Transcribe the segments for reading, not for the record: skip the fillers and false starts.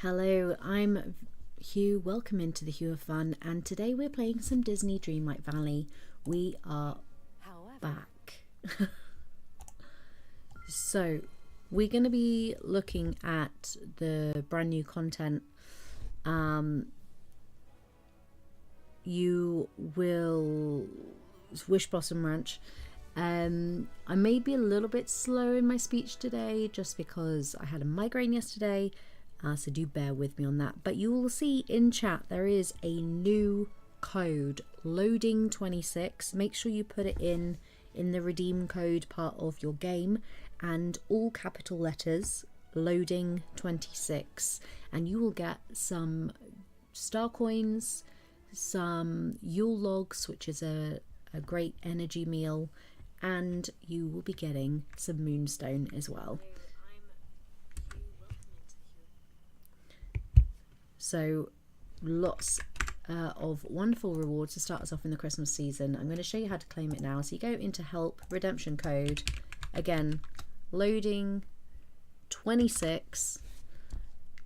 Hello, I'm Hugh. Welcome into the HueOfFun, and today we're playing some Disney Dreamlight Valley. We are back. So, we're going to be looking at the brand new content. You will Wishblossom Ranch. I may be a little bit slow in my speech today just because I had a migraine yesterday. So do bear with me on that. But you will see in chat there is a new code, loading 26. Make sure you put it in the redeem code part of your game, and all capital letters, loading 26, and you will get some star coins, some Yule logs, which is a great energy meal, and you will be getting some moonstone as well. So lots of wonderful rewards to start us off in the Christmas season. I'm going to show you how to claim it now. So you go into help, redemption code, again, loading 26,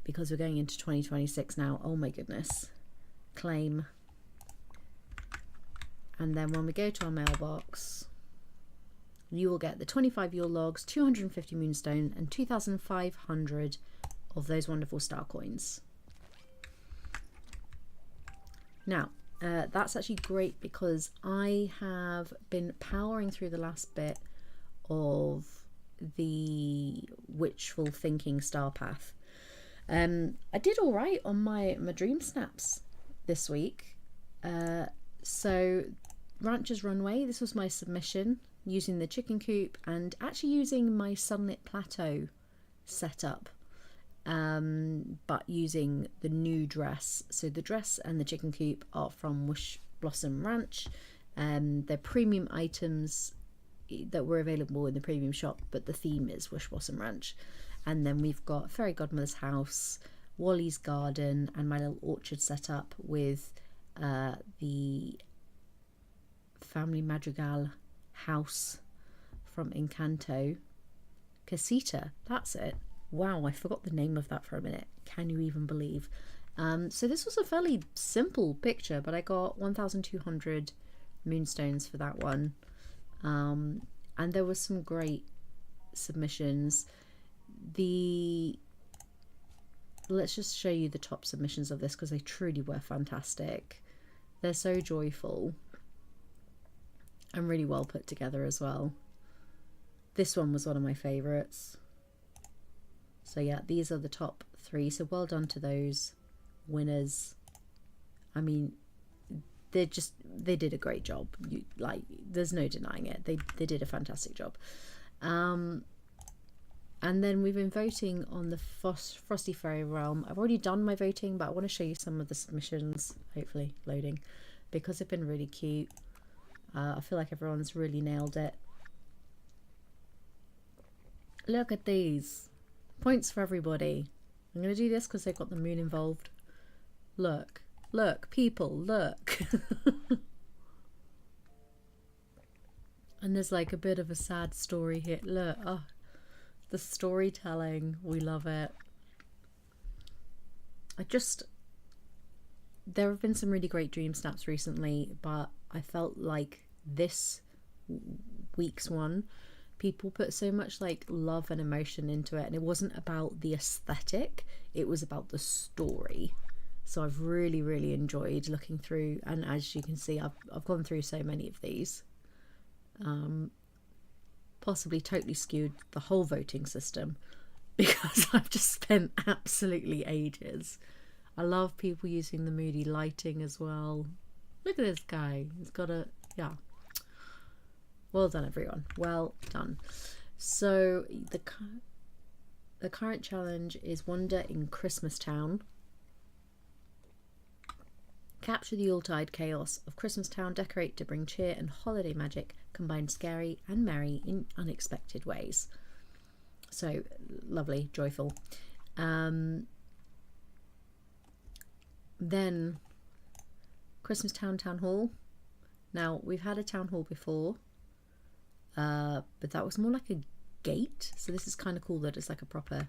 because we're going into 2026 now. Oh my goodness. Claim. And then when we go to our mailbox, you will get the 25 Yule logs, 250 moonstone, and 2,500 of those wonderful star coins. Now, that's actually great because I have been powering through the last bit of the wishful thinking star path. I did all right on my dream snaps this week. So Rancher's Runway, this was my submission using the chicken coop and actually using my sunlit plateau setup. But using the new dress. So the dress and the chicken coop are from Wishblossom Ranch. They're premium items that were available in the premium shop, but the theme is Wishblossom Ranch. And then we've got Fairy Godmother's house, Wally's garden, and my little orchard set up with the Family Madrigal house from Encanto. Casita, that's it. Wow, I forgot the name of that for a minute. Can you even believe? So this was a fairly simple picture, but I got 1,200 moonstones for that one. And there were some great submissions. Let's just show you the top submissions of this because they truly were fantastic. They're so joyful and really well put together as well. This one was one of my favorites. So yeah, these are the top 3. So well done to those winners. I mean, they did a great job. There's no denying it. They did a fantastic job. And then we've been voting on the Frosty Fairy Realm. I've already done my voting, but I want to show you some of the submissions, hopefully loading, because they've been really cute. I feel like everyone's really nailed it. Look at these. Points for everybody. I'm going to do this because they've got the moon involved. Look, people, look. And there's like a bit of a sad story here. Look, oh, the storytelling, we love it. There have been some really great dream snaps recently, but I felt like this week's one, people put so much like love and emotion into it, and it wasn't about the aesthetic, it was about the story. So I've really enjoyed looking through, and as you can see, I've gone through so many of these. Possibly totally skewed the whole voting system because I've just spent absolutely ages. I love people using the moody lighting as well. Look at this guy, he's got a, yeah. Well done, everyone. Well done. So the current challenge is Wander in Christmas Town. Capture the Yuletide chaos of Christmas Town. Decorate to bring cheer and holiday magic. Combine scary and merry in unexpected ways. So lovely, joyful. Then Christmas Town Town Hall. Now we've had a town hall before. But that was more like a gate, so this is kind of cool that it's like a proper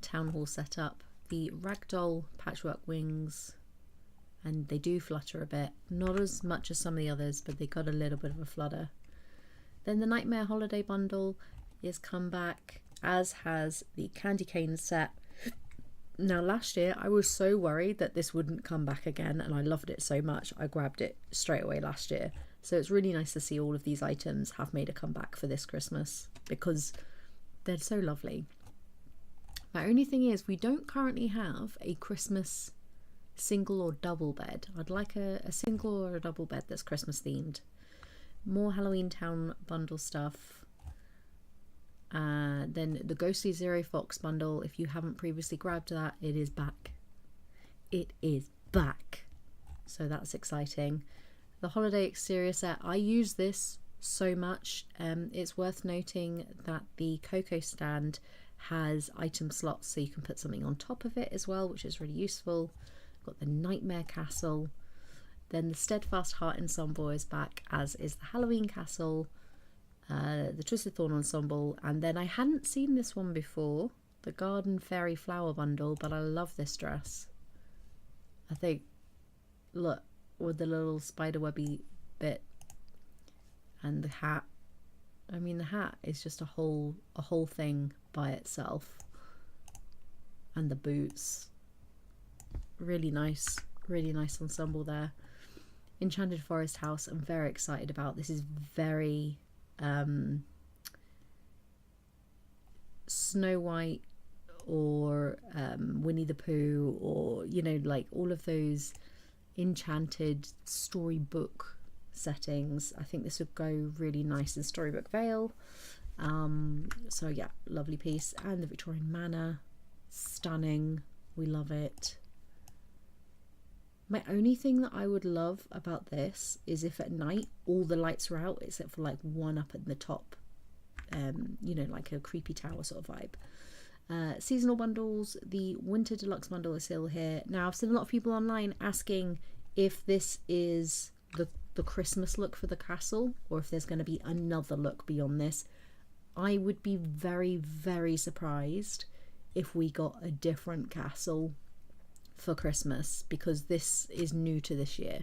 town hall setup. the ragdoll patchwork wings, and they do flutter a bit, not as much as some of the others, but they got a little bit of a flutter. Then the Nightmare Holiday bundle is come back, as has the Candy Cane set. Now last year I was so worried that this wouldn't come back again, and I loved it so much I grabbed it straight away last year. So it's really nice to see all of these items have made a comeback for this Christmas, because they're so lovely. My only thing is, we don't currently have a Christmas single or double bed. I'd like a single or a double bed that's Christmas themed. More Halloween Town bundle stuff. Then the Ghostly Zero Fox bundle. If you haven't previously grabbed that, it is back. It is back. So that's exciting. The Holiday Exterior set. I use this so much. It's worth noting that the Cocoa stand has item slots, so you can put something on top of it as well, which is really useful. Got the Nightmare Castle. Then the Steadfast Heart Ensemble is back, as is the Halloween Castle, the Twisted Thorn Ensemble, and then I hadn't seen this one before, the Garden Fairy Flower Bundle, but I love this dress. I think, look, with the little spiderwebby bit and the hat. I mean, the hat is just a whole thing by itself, and the boots. Really nice ensemble there. Enchanted Forest House, I'm very excited about. This is very Snow White or Winnie the Pooh, or, you know, like all of those enchanted storybook settings. I think this would go really nice in Storybook Vale. So yeah, lovely piece. And the Victorian Manor, stunning, we love it. My only thing that I would love about this is if at night all the lights are out except for like one up at the top, you know, like a creepy tower sort of vibe. Seasonal bundles, the Winter Deluxe bundle is still here. Now I've seen a lot of people online asking if this is the Christmas look for the castle, or if there's going to be another look beyond this. I would be very, very surprised if we got a different castle for Christmas, because this is new to this year.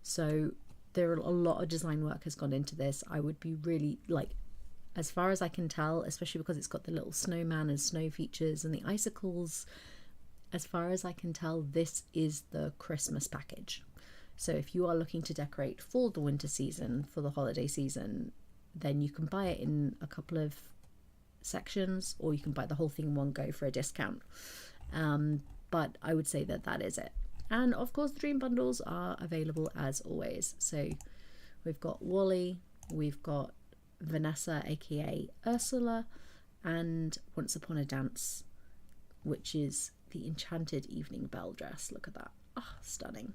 So there are a lot of design work has gone into this. I would be really, like, as far as I can tell, especially because it's got the little snowman and snow features and the icicles, as far as I can tell, this is the Christmas package. So if you are looking to decorate for the winter season, for the holiday season, then you can buy it in a couple of sections, or you can buy the whole thing in one go for a discount. But I would say that that is it. And of course the dream bundles are available as always. So we've got Wally, we've got Vanessa aka Ursula, and Once Upon a Dance, which is the Enchanted Evening Bell dress. Look at that. Oh, stunning.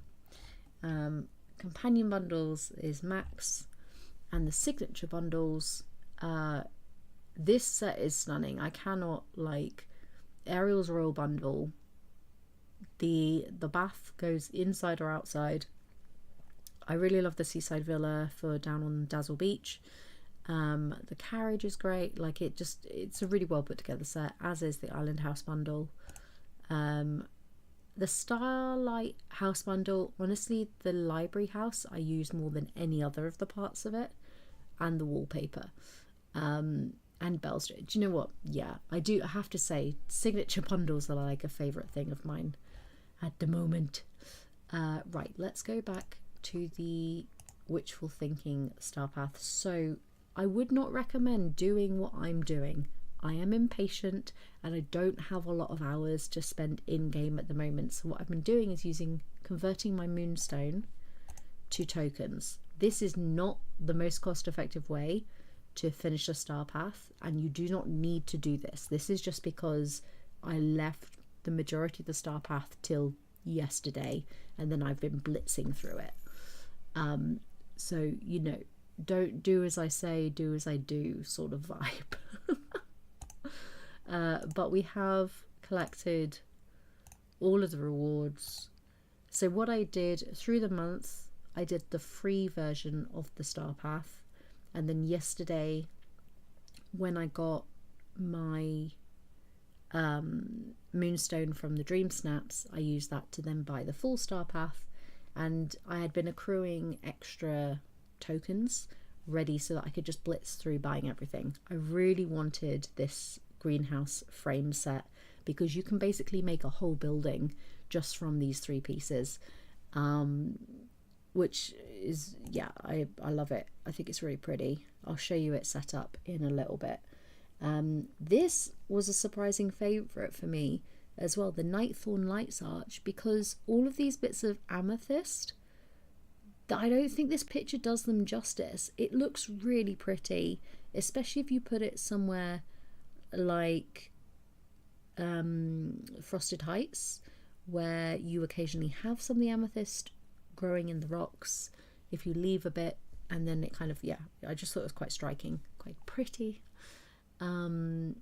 Companion bundles is Max, and the signature bundles, this set is stunning. I cannot, like, Ariel's Royal Bundle, the bath goes inside or outside. I really love the Seaside Villa for down on Dazzle Beach. The carriage is great. Like, it's a really well put together set, as is the Island House bundle. The Starlight House bundle, honestly, the library house I use more than any other of the parts of it, and the wallpaper, and Bell Street. Do you know what? Yeah, I have to say, signature bundles are like a favourite thing of mine at the moment. Right, let's go back to the Wishful Thinking Star Path. So I would not recommend doing what I'm doing. I am impatient and I don't have a lot of hours to spend in game at the moment. So what I've been doing is converting my moonstone to tokens. This is not the most cost-effective way to finish a star path, and you do not need to do this. This is just because I left the majority of the star path till yesterday, and then I've been blitzing through it. So, you know, don't do as I say, do as I do sort of vibe. But we have collected all of the rewards. So what I did through the month, I did the free version of the star path, and then yesterday when I got my moonstone from the dream snaps, I used that to then buy the full star path, and I had been accruing extra tokens ready so that I could just blitz through buying everything. I really wanted this greenhouse frame set because you can basically make a whole building just from these 3 pieces, which is, yeah, I love it. I think it's really pretty. I'll show you it set up in a little bit. This was a surprising favourite for me as well, the Nightthorn Lights Arch, because all of these bits of amethyst, I don't think this picture does them justice. It looks really pretty, especially if you put it somewhere like Frosted Heights, where you occasionally have some of the amethyst growing in the rocks. If you leave a bit, and then it kind of, yeah, I just thought it was quite striking, quite pretty. And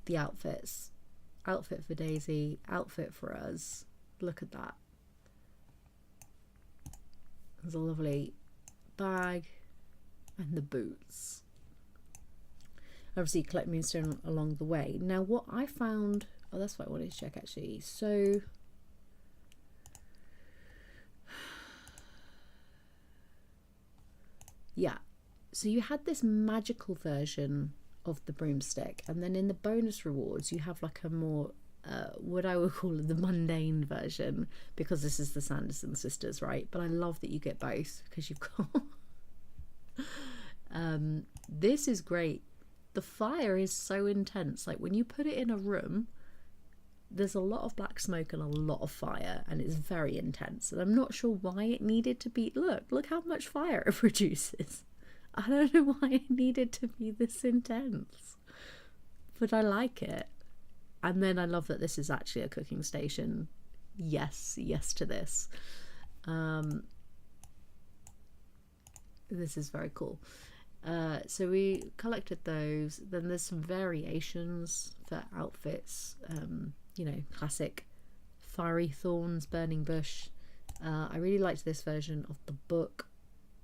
the outfits, outfit for Daisy, outfit for us, look at that. There's a lovely bag and the boots. Obviously collect moonstone along the way. Now what I found, oh, that's what I wanted to check actually. So yeah, so you had this magical version of the broomstick, and then in the bonus rewards you have like a more what I would call the mundane version, because this is the Sanderson sisters, right? But I love that you get both, because you've got this is great. The fire is so intense, like when you put it in a room, there's a lot of black smoke and a lot of fire, and it's very intense, and I'm not sure why it needed to be, look how much fire it produces. I don't know why it needed to be this intense, but I like it. And then I love that this is actually a cooking station. Yes to this. This is very cool. So we collected those. Then there's some variations for outfits. You know, classic fiery thorns, burning bush. I really liked this version of the book.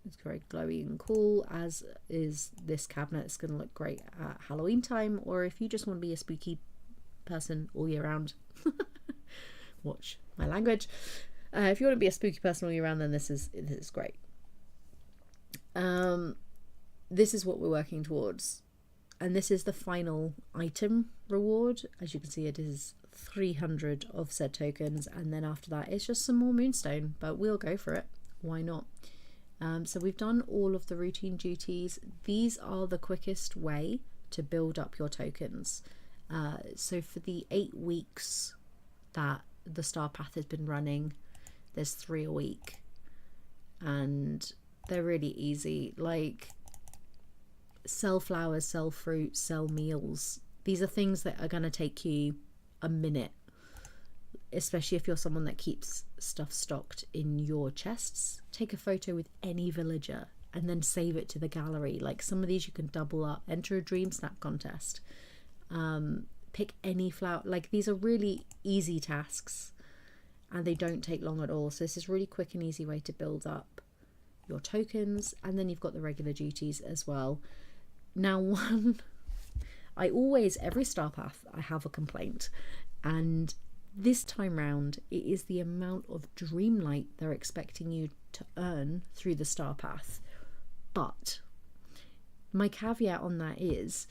It's very glowy and cool, as is this cabinet. It's going to look great at Halloween time, or if you just want to be a spooky person all year round. Watch my language. If you want to be a spooky person all year round, then this is great. This is what we're working towards, and this is the final item reward. As you can see, it is 300 of said tokens, and then after that it's just some more moonstone, but we'll go for it. Why not? So we've done all of the routine duties. These are the quickest way to build up your tokens. So for the 8 weeks that the star path has been running, there's 3 a week, and they're really easy. Like, sell flowers, sell fruit, sell meals. These are things that are going to take you a minute, especially if you're someone that keeps stuff stocked in your chests. Take a photo with any villager and then save it to the gallery. Like, some of these you can double up. Enter a dream snap contest. Pick any flower. Like, these are really easy tasks and they don't take long at all. So this is really quick and easy way to build up your tokens. And then you've got the regular duties as well. Now, every star path I have a complaint, and this time round it is the amount of dreamlight they're expecting you to earn through the star path. But my caveat on that is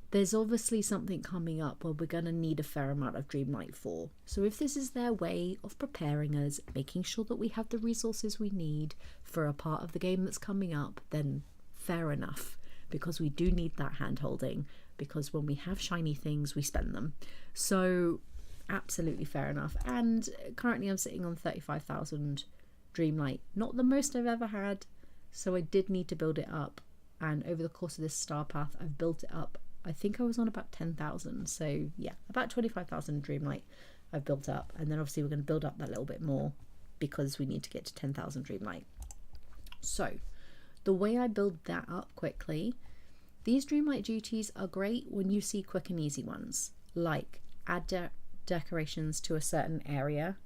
there's obviously something coming up where we're going to need a fair amount of dreamlight for. So if this is their way of preparing us, making sure that we have the resources we need for a part of the game that's coming up, then fair enough, because we do need that hand holding, because when we have shiny things we spend them. So absolutely fair enough. And currently I'm sitting on 35,000 dreamlight, not the most I've ever had, so I did need to build it up, and over the course of this star path I've built it up. I think I was on about 10,000, so yeah, about 25,000 dreamlight I've built up, and then obviously we're going to build up that little bit more because we need to get to 10,000 dreamlight. So the way I build that up quickly, these dreamlight duties are great when you see quick and easy ones, like add decorations to a certain area,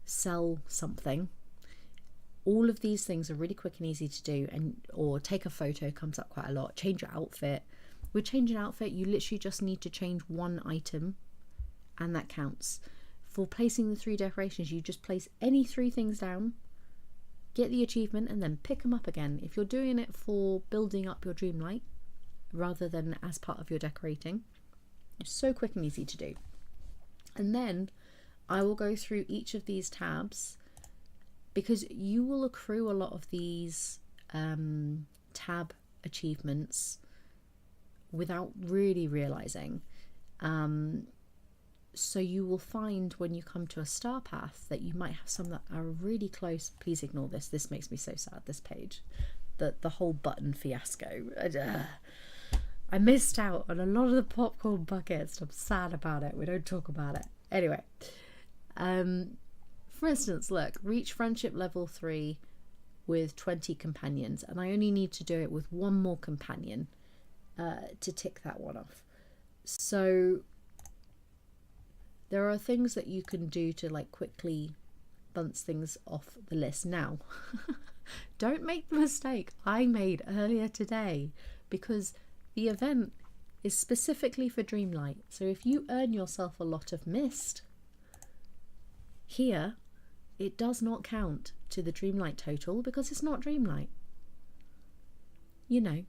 sell something. All of these things are really quick and easy to do, and or take a photo comes up quite a lot, change your outfit. With changing outfit, you literally just need to change one item, and that counts. For placing the 3 decorations, you just place any 3 things down, get the achievement, and then pick them up again. If you're doing it for building up your dream light rather than as part of your decorating, it's so quick and easy to do. And then I will go through each of these tabs, because you will accrue a lot of these tab achievements without really realizing. So you will find when you come to a star path that you might have some that are really close. Please ignore this. This makes me so sad, this page. The whole button fiasco. I missed out on a lot of the popcorn buckets. I'm sad about it. We don't talk about it. Anyway. For instance, look. Reach friendship level 3 with 20 companions. And I only need to do it with 1 more companion to tick that one off. So there are things that you can do to like quickly bounce things off the list. Now, don't make the mistake I made earlier today, because the event is specifically for Dreamlight. So if you earn yourself a lot of mist here, it does not count to the Dreamlight total because it's not Dreamlight. You know,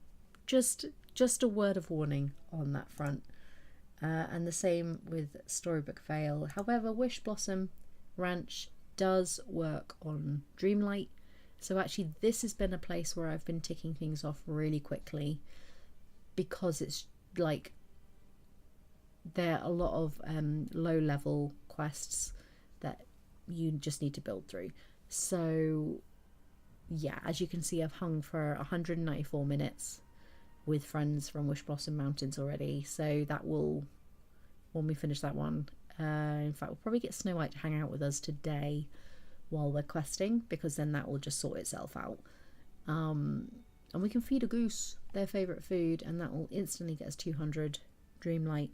just a word of warning on that front. And the same with Storybook Vale. However, Wishblossom Ranch does work on Dreamlight. So actually this has been a place where I've been ticking things off really quickly, because it's like there are a lot of low level quests that you just need to build through. So yeah, as you can see, I've hung for 194 minutes with friends from Wishblossom Mountains already, so that will, when we finish that one, in fact we'll probably get Snow White to hang out with us today while we're questing, because then that will just sort itself out. And we can feed a goose their favourite food, and that will instantly get us 200 Dreamlight.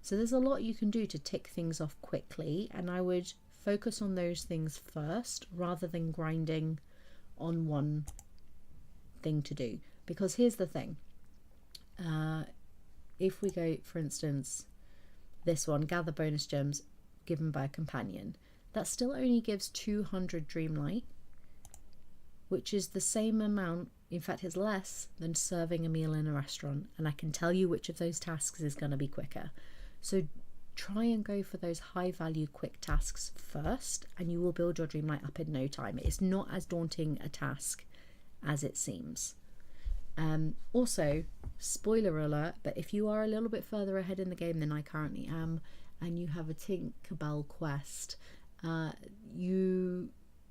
So there's a lot you can do to tick things off quickly, and I would focus on those things first rather than grinding on one thing to do. Because here's the thing. If we go, for instance, this one, gather bonus gems given by a companion, that still only gives 200 Dreamlight, which is the same amount, in fact it's less than serving a meal in a restaurant, and I can tell you which of those tasks is going to be quicker. So try and go for those high value quick tasks first, and you will build your Dreamlight up in no time. It's not as daunting a task as it seems. Also, spoiler alert, but if you are a little bit further ahead in the game than I currently am, and you have a Tinkerbell quest, you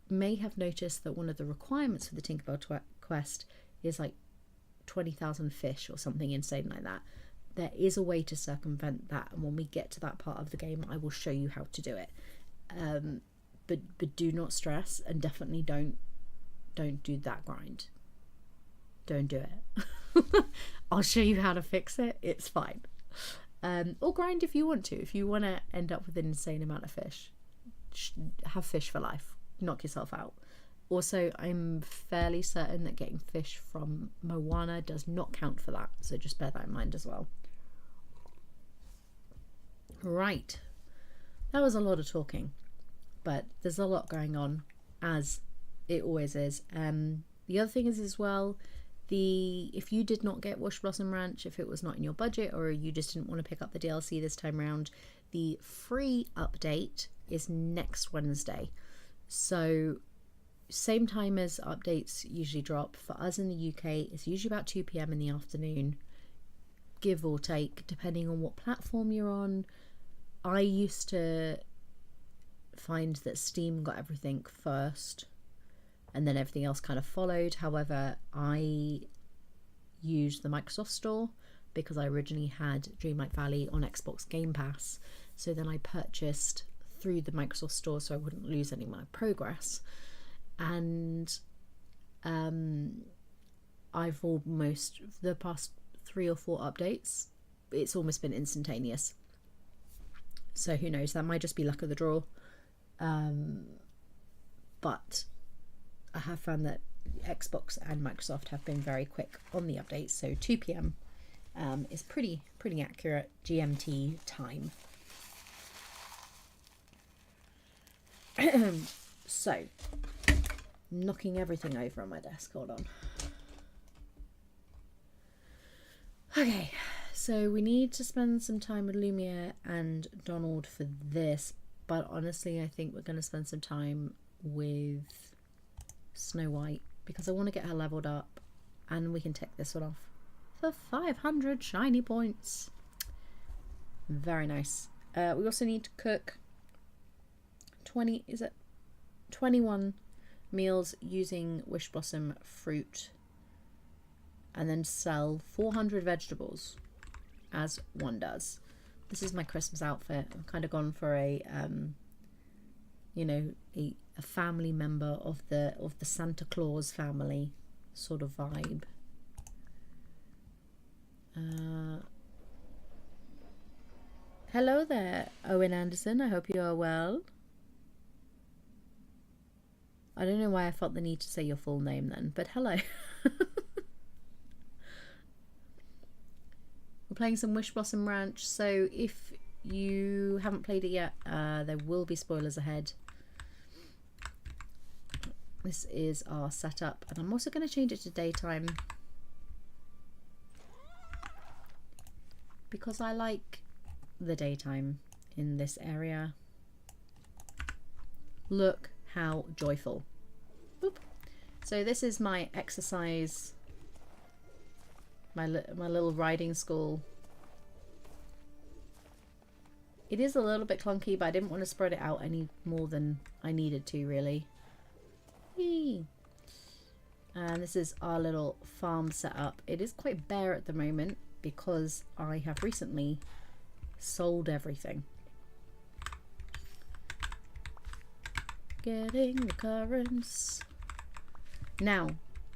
may have noticed that one of the requirements for the Tinkerbell quest is like 20,000 fish or something insane like that. There is a way to circumvent that, and when we get to that part of the game I will show you how to do it. But do not stress, and definitely don't do that grind. Don't do it. I'll show you how to fix it. It's fine. Or grind if you want to. If you want to end up with an insane amount of fish, have fish for life. Knock yourself out. Also, I'm fairly certain that getting fish from Moana does not count for that, so just bear that in mind as well. Right, that was a lot of talking, but there's a lot going on, as it always is. The other thing is as well, if you did not get Wishblossom Ranch, if it was not in your budget, or you just didn't want to pick up the DLC this time around, the free update is next Wednesday. So same time as updates usually drop. For us in the UK, it's usually about 2 PM in the afternoon, give or take, depending on what platform you're on. I used to find that Steam got everything first and then everything else kind of followed. However, I used the Microsoft Store because I originally had Dreamlight Valley on Xbox Game Pass. So then I purchased through the Microsoft Store so I wouldn't lose any of my progress. And I've almost, the past 3 or 4 updates, it's almost been instantaneous. So who knows, that might just be luck of the draw. But I have found that Xbox and Microsoft have been very quick on the updates. So 2 PM is pretty accurate GMT time. So, knocking everything over on my desk. Hold on. Okay, so we need to spend some time with Lumiere and Donald for this, but honestly I think we're going to spend some time with Snow White because I want to get her leveled up and we can tick this one off for 500 shiny points. Very nice. We also need to cook 21 meals using Wishblossom fruit and then sell 400 vegetables as one does. This is my Christmas outfit. I've kind of gone for a you know, a family member of the Santa Claus family sort of vibe. Hello there, Owen Anderson. I hope you are well. I don't know why I felt the need to say your full name then, but hello. We're playing some Wishblossom Ranch, so if you haven't played it yet, there will be spoilers ahead. This is our setup, and I'm also going to change it to daytime because I like the daytime in this area. Look how joyful. Boop. So this is my exercise, my little riding school. It is a little bit clunky, but I didn't want to spread it out any more than I needed to, really. Whee! And this is our little farm setup. It is quite bare at the moment because I have recently sold everything. Getting the currants. Now,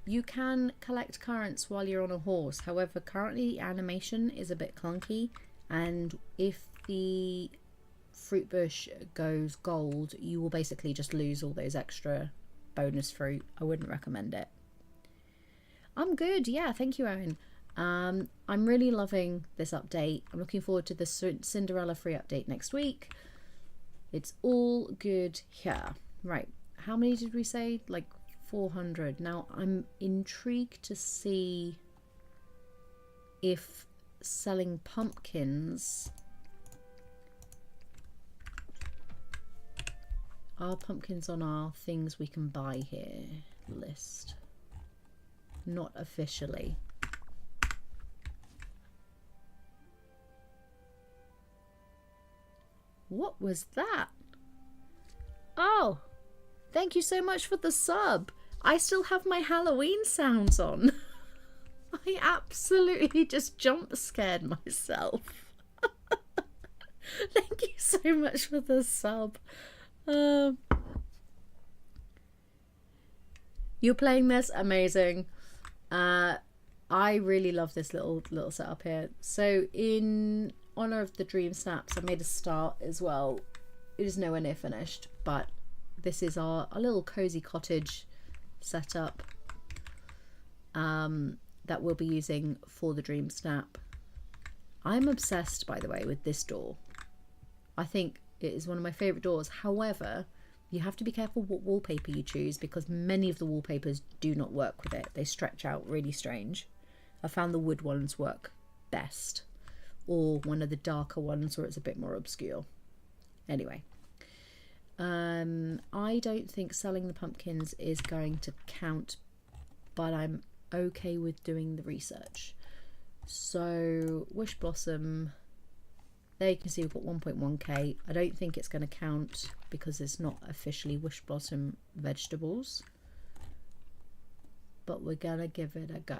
you can collect currants while you're on a horse. However, currently animation is a bit clunky, and if the fruit bush goes gold, you will basically just lose all those extra bonus fruit. I wouldn't recommend it. I'm good, yeah, thank you, Owen. I'm really loving this update. I'm looking forward to the Cinderella free update next week. It's all good here. Right, how many did we say? Like 400. Now I'm intrigued to see if selling pumpkins, are pumpkins on our things we can buy here list. Not officially. What was that? Oh, thank you so much for the sub. I still have my Halloween sounds on. I absolutely just jump scared myself. Thank you so much for the sub. You're playing this? Amazing. I really love this little setup here. So in honor of the dream snaps, I made a start as well. It is nowhere near finished, but this is our little cozy cottage setup that we'll be using for the dream snap. I'm obsessed, by the way, with this door. I think it is one of my favorite doors. However, you have to be careful what wallpaper you choose because many of the wallpapers do not work with it. They stretch out really strange. I found the wood ones work best, or one of the darker ones where it's a bit more obscure. Anyway, I don't think selling the pumpkins is going to count, but I'm okay with doing the research. So Wishblossom, there you can see we've got 1.1k. I don't think it's going to count because it's not officially Wishblossom vegetables, but we're gonna give it a go.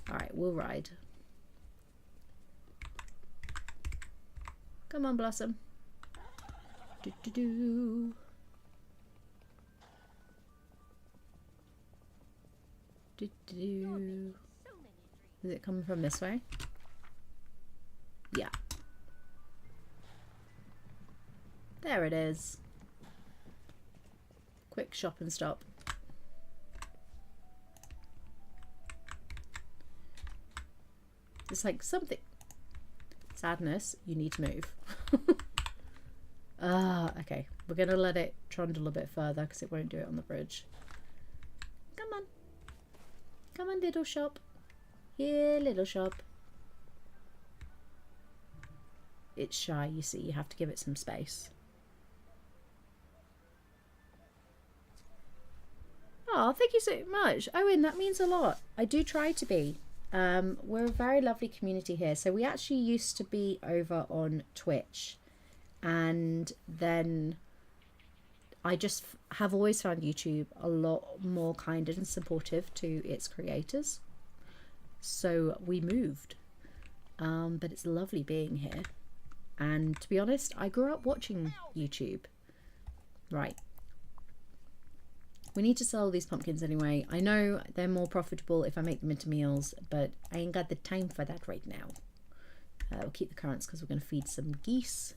Alright, we'll ride. Come on, Blossom. Do, do, do. Do, do, do. Is it coming from this way? Yeah. There it is. Quick shop and stop. It's like something. Sadness, you need to move. Okay. We're going to let it trundle a bit further because it won't do it on the bridge. Come on. Come on, little shop. Here, little shop. It's shy, you see. You have to give it some space. Oh, thank you so much. Owen, that means a lot. I do try to be. We're a very lovely community here. So we actually used to be over on Twitch. And then I just have always found YouTube a lot more kind and supportive to its creators. So we moved. But it's lovely being here. And to be honest, I grew up watching YouTube. Right. We need to sell these pumpkins anyway. I know they're more profitable if I make them into meals, but I ain't got the time for that right now. We'll keep the currants because we're going to feed some geese.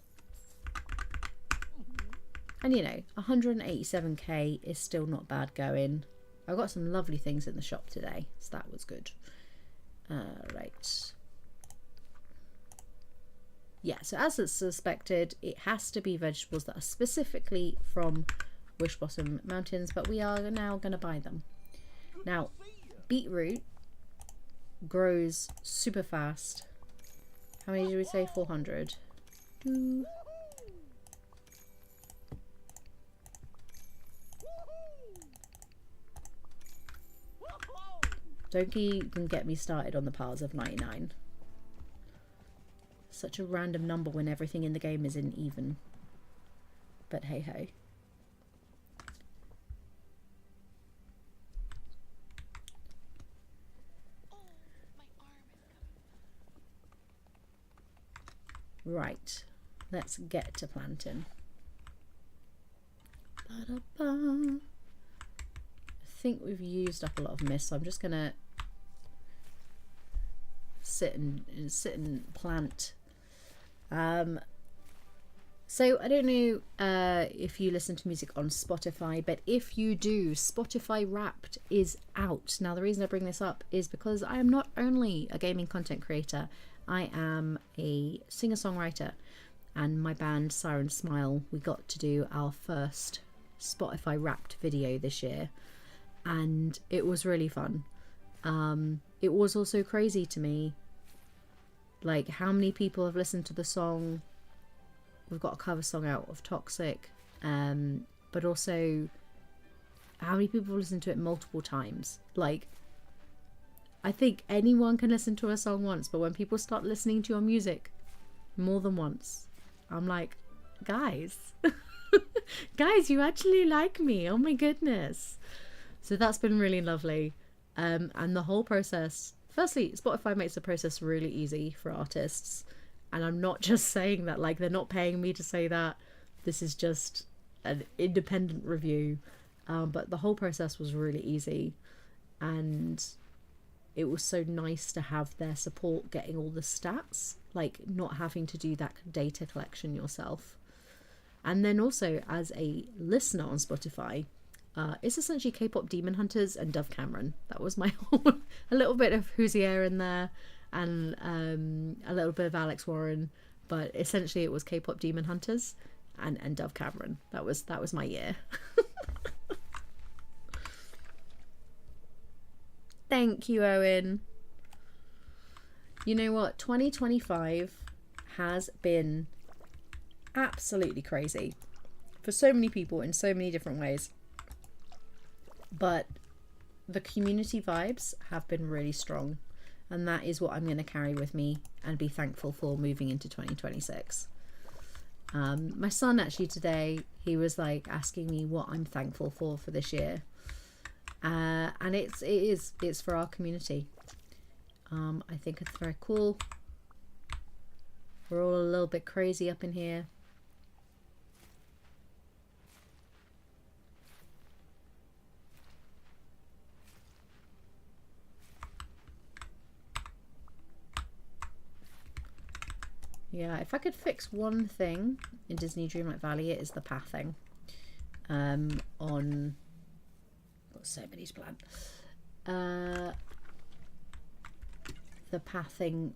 And you know, 187k is still not bad going. I got some lovely things in the shop today, so that was good. Right. Yeah, so as it's suspected, it has to be vegetables that are specifically from Wishblossom Mountains, but we are now going to buy them. Now, beetroot grows super fast. How many did we say? 400. Don't even get me started on the piles of 99. Such a random number when everything in the game is in even. But hey ho. Right, let's get to planting. I think we've used up a lot of mist, so I'm just gonna sit and plant. So I don't know if you listen to music on Spotify, but if you do, Spotify Wrapped is out. Now the reason I bring this up is because I am not only a gaming content creator, I am a singer-songwriter, and my band Siren Smile, we got to do our first Spotify Wrapped video this year, and it was really fun. It was also crazy to me, like how many people have listened to the song. We've got a cover song out of Toxic, but also how many people have listened to it multiple times. Like, I think anyone can listen to a song once, but when people start listening to your music more than once, I'm like, guys, guys, you actually like me. Oh my goodness. So that's been really lovely. And the whole process, firstly, Spotify makes the process really easy for artists. And I'm not just saying that, like, they're not paying me to say that. This is just an independent review. But the whole process was really easy. And it was so nice to have their support getting all the stats, like not having to do that data collection yourself. And then also as a listener on Spotify, it's essentially K-pop Demon Hunters and Dove Cameron. That was my whole, a little bit of Hozier in there, and a little bit of Alex Warren, but essentially it was K-pop Demon Hunters and Dove Cameron. That was my year. Thank you, Owen. You know what? 2025 has been absolutely crazy for so many people in so many different ways. But the community vibes have been really strong. And that is what I'm going to carry with me and be thankful for moving into 2026. My son actually today, he was like asking me what I'm thankful for this year. And it's for our community. I think it's very cool. We're all a little bit crazy up in here. Yeah, if I could fix one thing in Disney Dreamlight Valley, it is the pathing. On got so many to plan. the pathing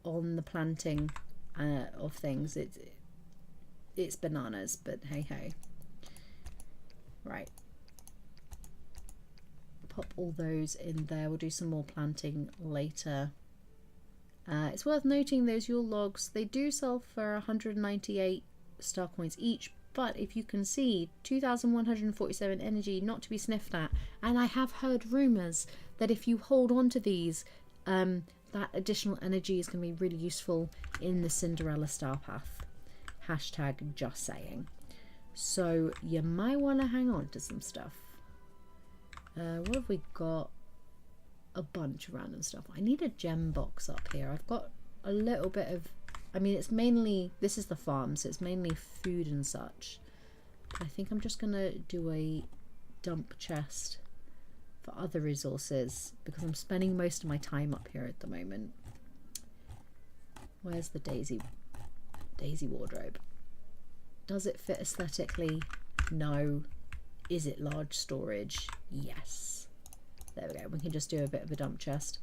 on the planting of things. It's bananas, but hey ho. Right. Pop all those in there. We'll do some more planting later. It's worth noting those Yule logs, they do sell for 198 star coins each, but if you can see, 2,147 energy, not to be sniffed at. And I have heard rumours that if you hold on to these, that additional energy is going to be really useful in the Cinderella Star Path. Hashtag just saying. So you might want to hang on to some stuff. What have we got? A bunch of random stuff. I need a gem box up here. I've got a little bit of, I mean, it's mainly, this is the farm, so it's mainly food and such. I think I'm just gonna do a dump chest for other resources because I'm spending most of my time up here at the moment. Where's the daisy wardrobe? Does it fit aesthetically? No. Is it large storage? Yes. There we go. We can just do a bit of a dump chest.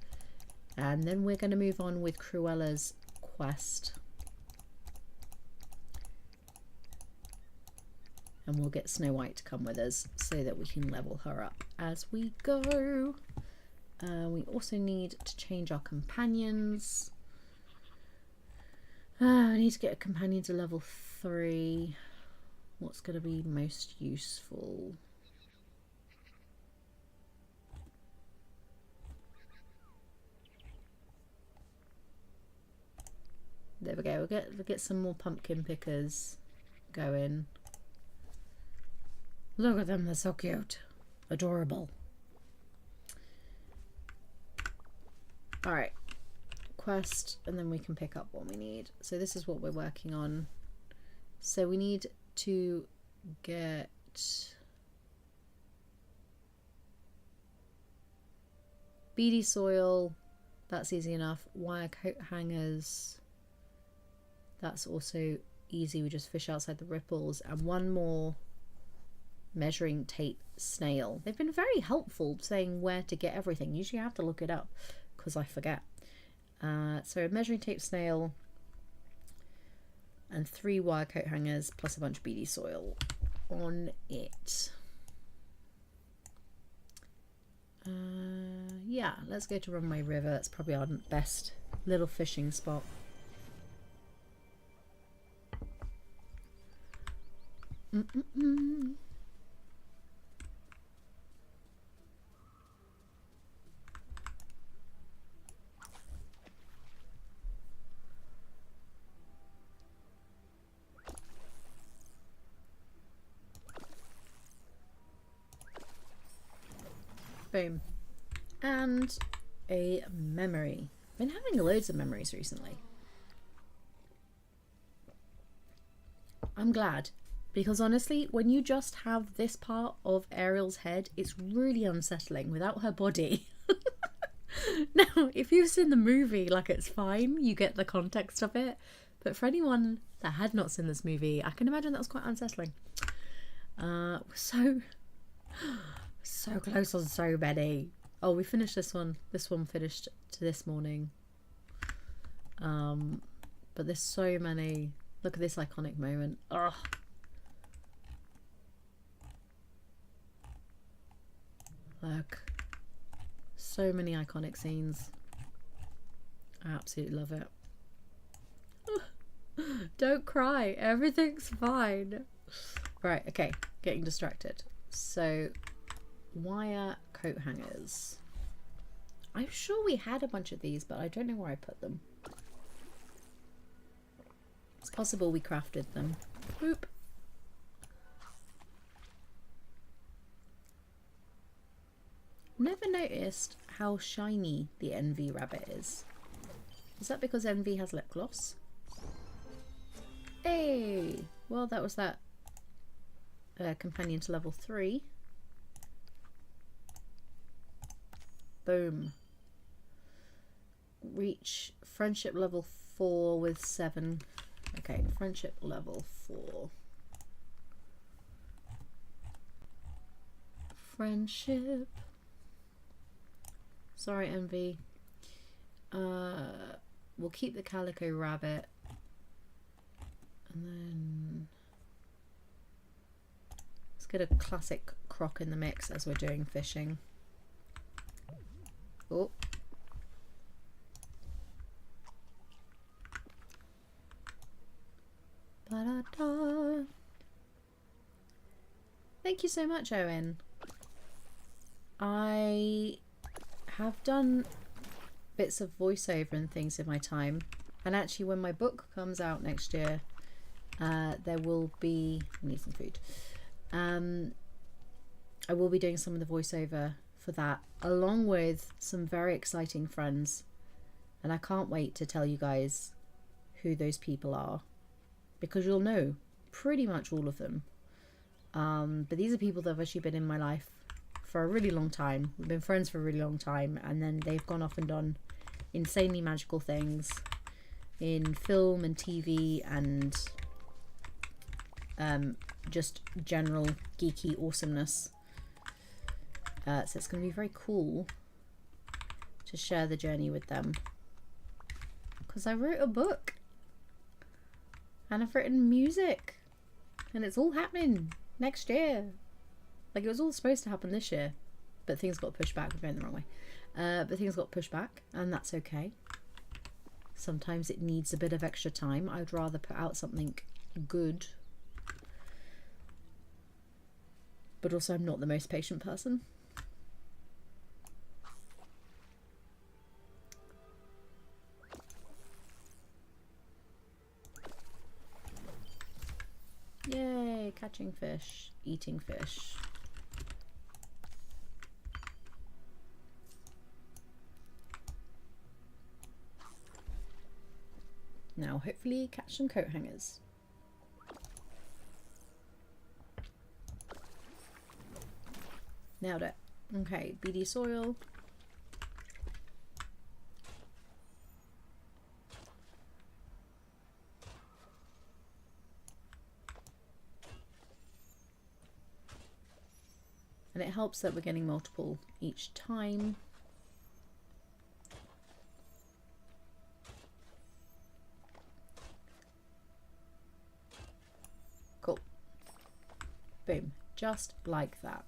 And then we're going to move on with Cruella's quest. And we'll get Snow White to come with us so that we can level her up as we go. We also need to change our companions. I need to get a companion to level 3. What's going to be most useful? There we go. We'll get some more pumpkin pickers going. Look at them, they're so cute. Adorable. Alright. Quest, and then we can pick up what we need. So this is what we're working on. So we need to get beady soil. That's easy enough. Wire coat hangers. That's also easy. We just fish outside the ripples. And one more measuring tape snail. They've been very helpful saying where to get everything. Usually I have to look it up because I forget. So a measuring tape snail and 3 wire coat hangers plus a bunch of beady soil on it. Yeah, let's go to Runway River. That's probably our best little fishing spot. Boom. And a memory. Been having loads of memories recently. I'm glad. Because honestly, when you just have this part of Ariel's head, it's really unsettling without her body. Now, if you've seen the movie, like, it's fine. You get the context of it. But for anyone that had not seen this movie, I can imagine that was quite unsettling. So close on so many. Oh, we finished this one. This one finished to this morning. But there's so many. Look at this iconic moment. Ugh. Look. So many iconic scenes. I absolutely love it. Don't cry. Everything's fine. Right, okay. Getting distracted. So, wire coat hangers. I'm sure we had a bunch of these, but I don't know where I put them. It's possible we crafted them. Boop. Never noticed how shiny the Envy rabbit is. Is that because Envy has lip gloss? Hey! Well, that was that companion to level 3. Boom. Reach friendship level 4 with 7. Okay, friendship level 4. Friendship. Sorry, Envy. we'll keep the calico rabbit, and then let's get a classic croc in the mix as we're doing fishing. Oh. Ba-da-da. Thank you so much, Owen. I have done bits of voiceover and things in my time, and actually when my book comes out next year, there will be, I need some food, I will be doing some of the voiceover for that, along with some very exciting friends, and I can't wait to tell you guys who those people are, because you'll know pretty much all of them. But these are people that have actually been in my life for a really long time. We've been friends for a really long time, and then they've gone off and done insanely magical things in film and TV and just general geeky awesomeness. So it's going to be very cool to share the journey with them, because I wrote a book and I've written music, and it's all happening next year. Like, it was all supposed to happen this year, but things got pushed back. We're going the wrong way. But things got pushed back, and that's okay. Sometimes it needs a bit of extra time. I'd rather put out something good. But also, I'm not the most patient person. Yay, catching fish, eating fish. Now, hopefully catch some coat hangers. Nailed it. Okay, BD soil. And it helps that we're getting multiple each time. Cool. Boom. Just like that.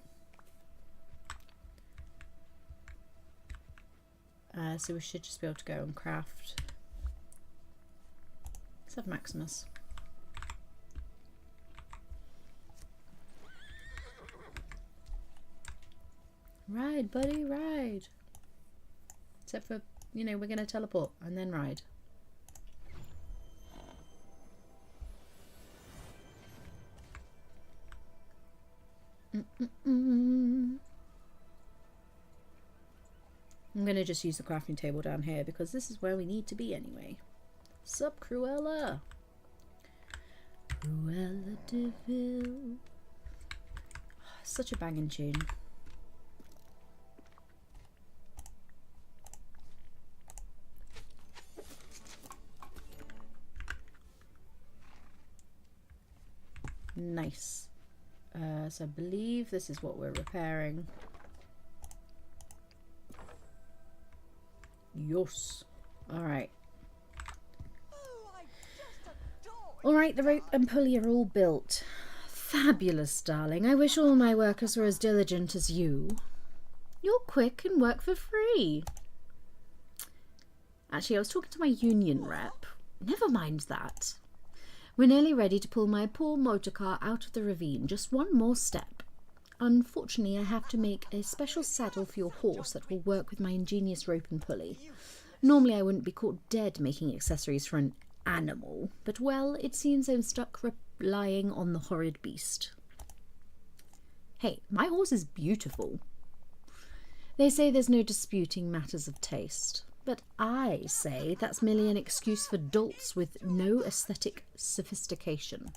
So we should just be able to go and craft. Let's have Maximus. Ride, buddy, ride. Except for, you know, we're going to teleport and then ride. I'm going to just use the crafting table down here because this is where we need to be anyway. Sup, Cruella? Cruella de Vil. Such a banging tune. Nice. So I believe this is what we're repairing. Yes. Alright. Alright, the rope and pulley are all built. Fabulous, darling. I wish all my workers were as diligent as you. You're quick and work for free. Actually, I was talking to my union rep. Never mind that. We're nearly ready to pull my poor motorcar out of the ravine. Just one more step. Unfortunately, I have to make a special saddle for your horse that will work with my ingenious rope and pulley. Normally, I wouldn't be caught dead making accessories for an animal, but well, it seems I'm stuck relying on the horrid beast. Hey, my horse is beautiful. They say there's no disputing matters of taste. But I say that's merely an excuse for dolts with no aesthetic sophistication.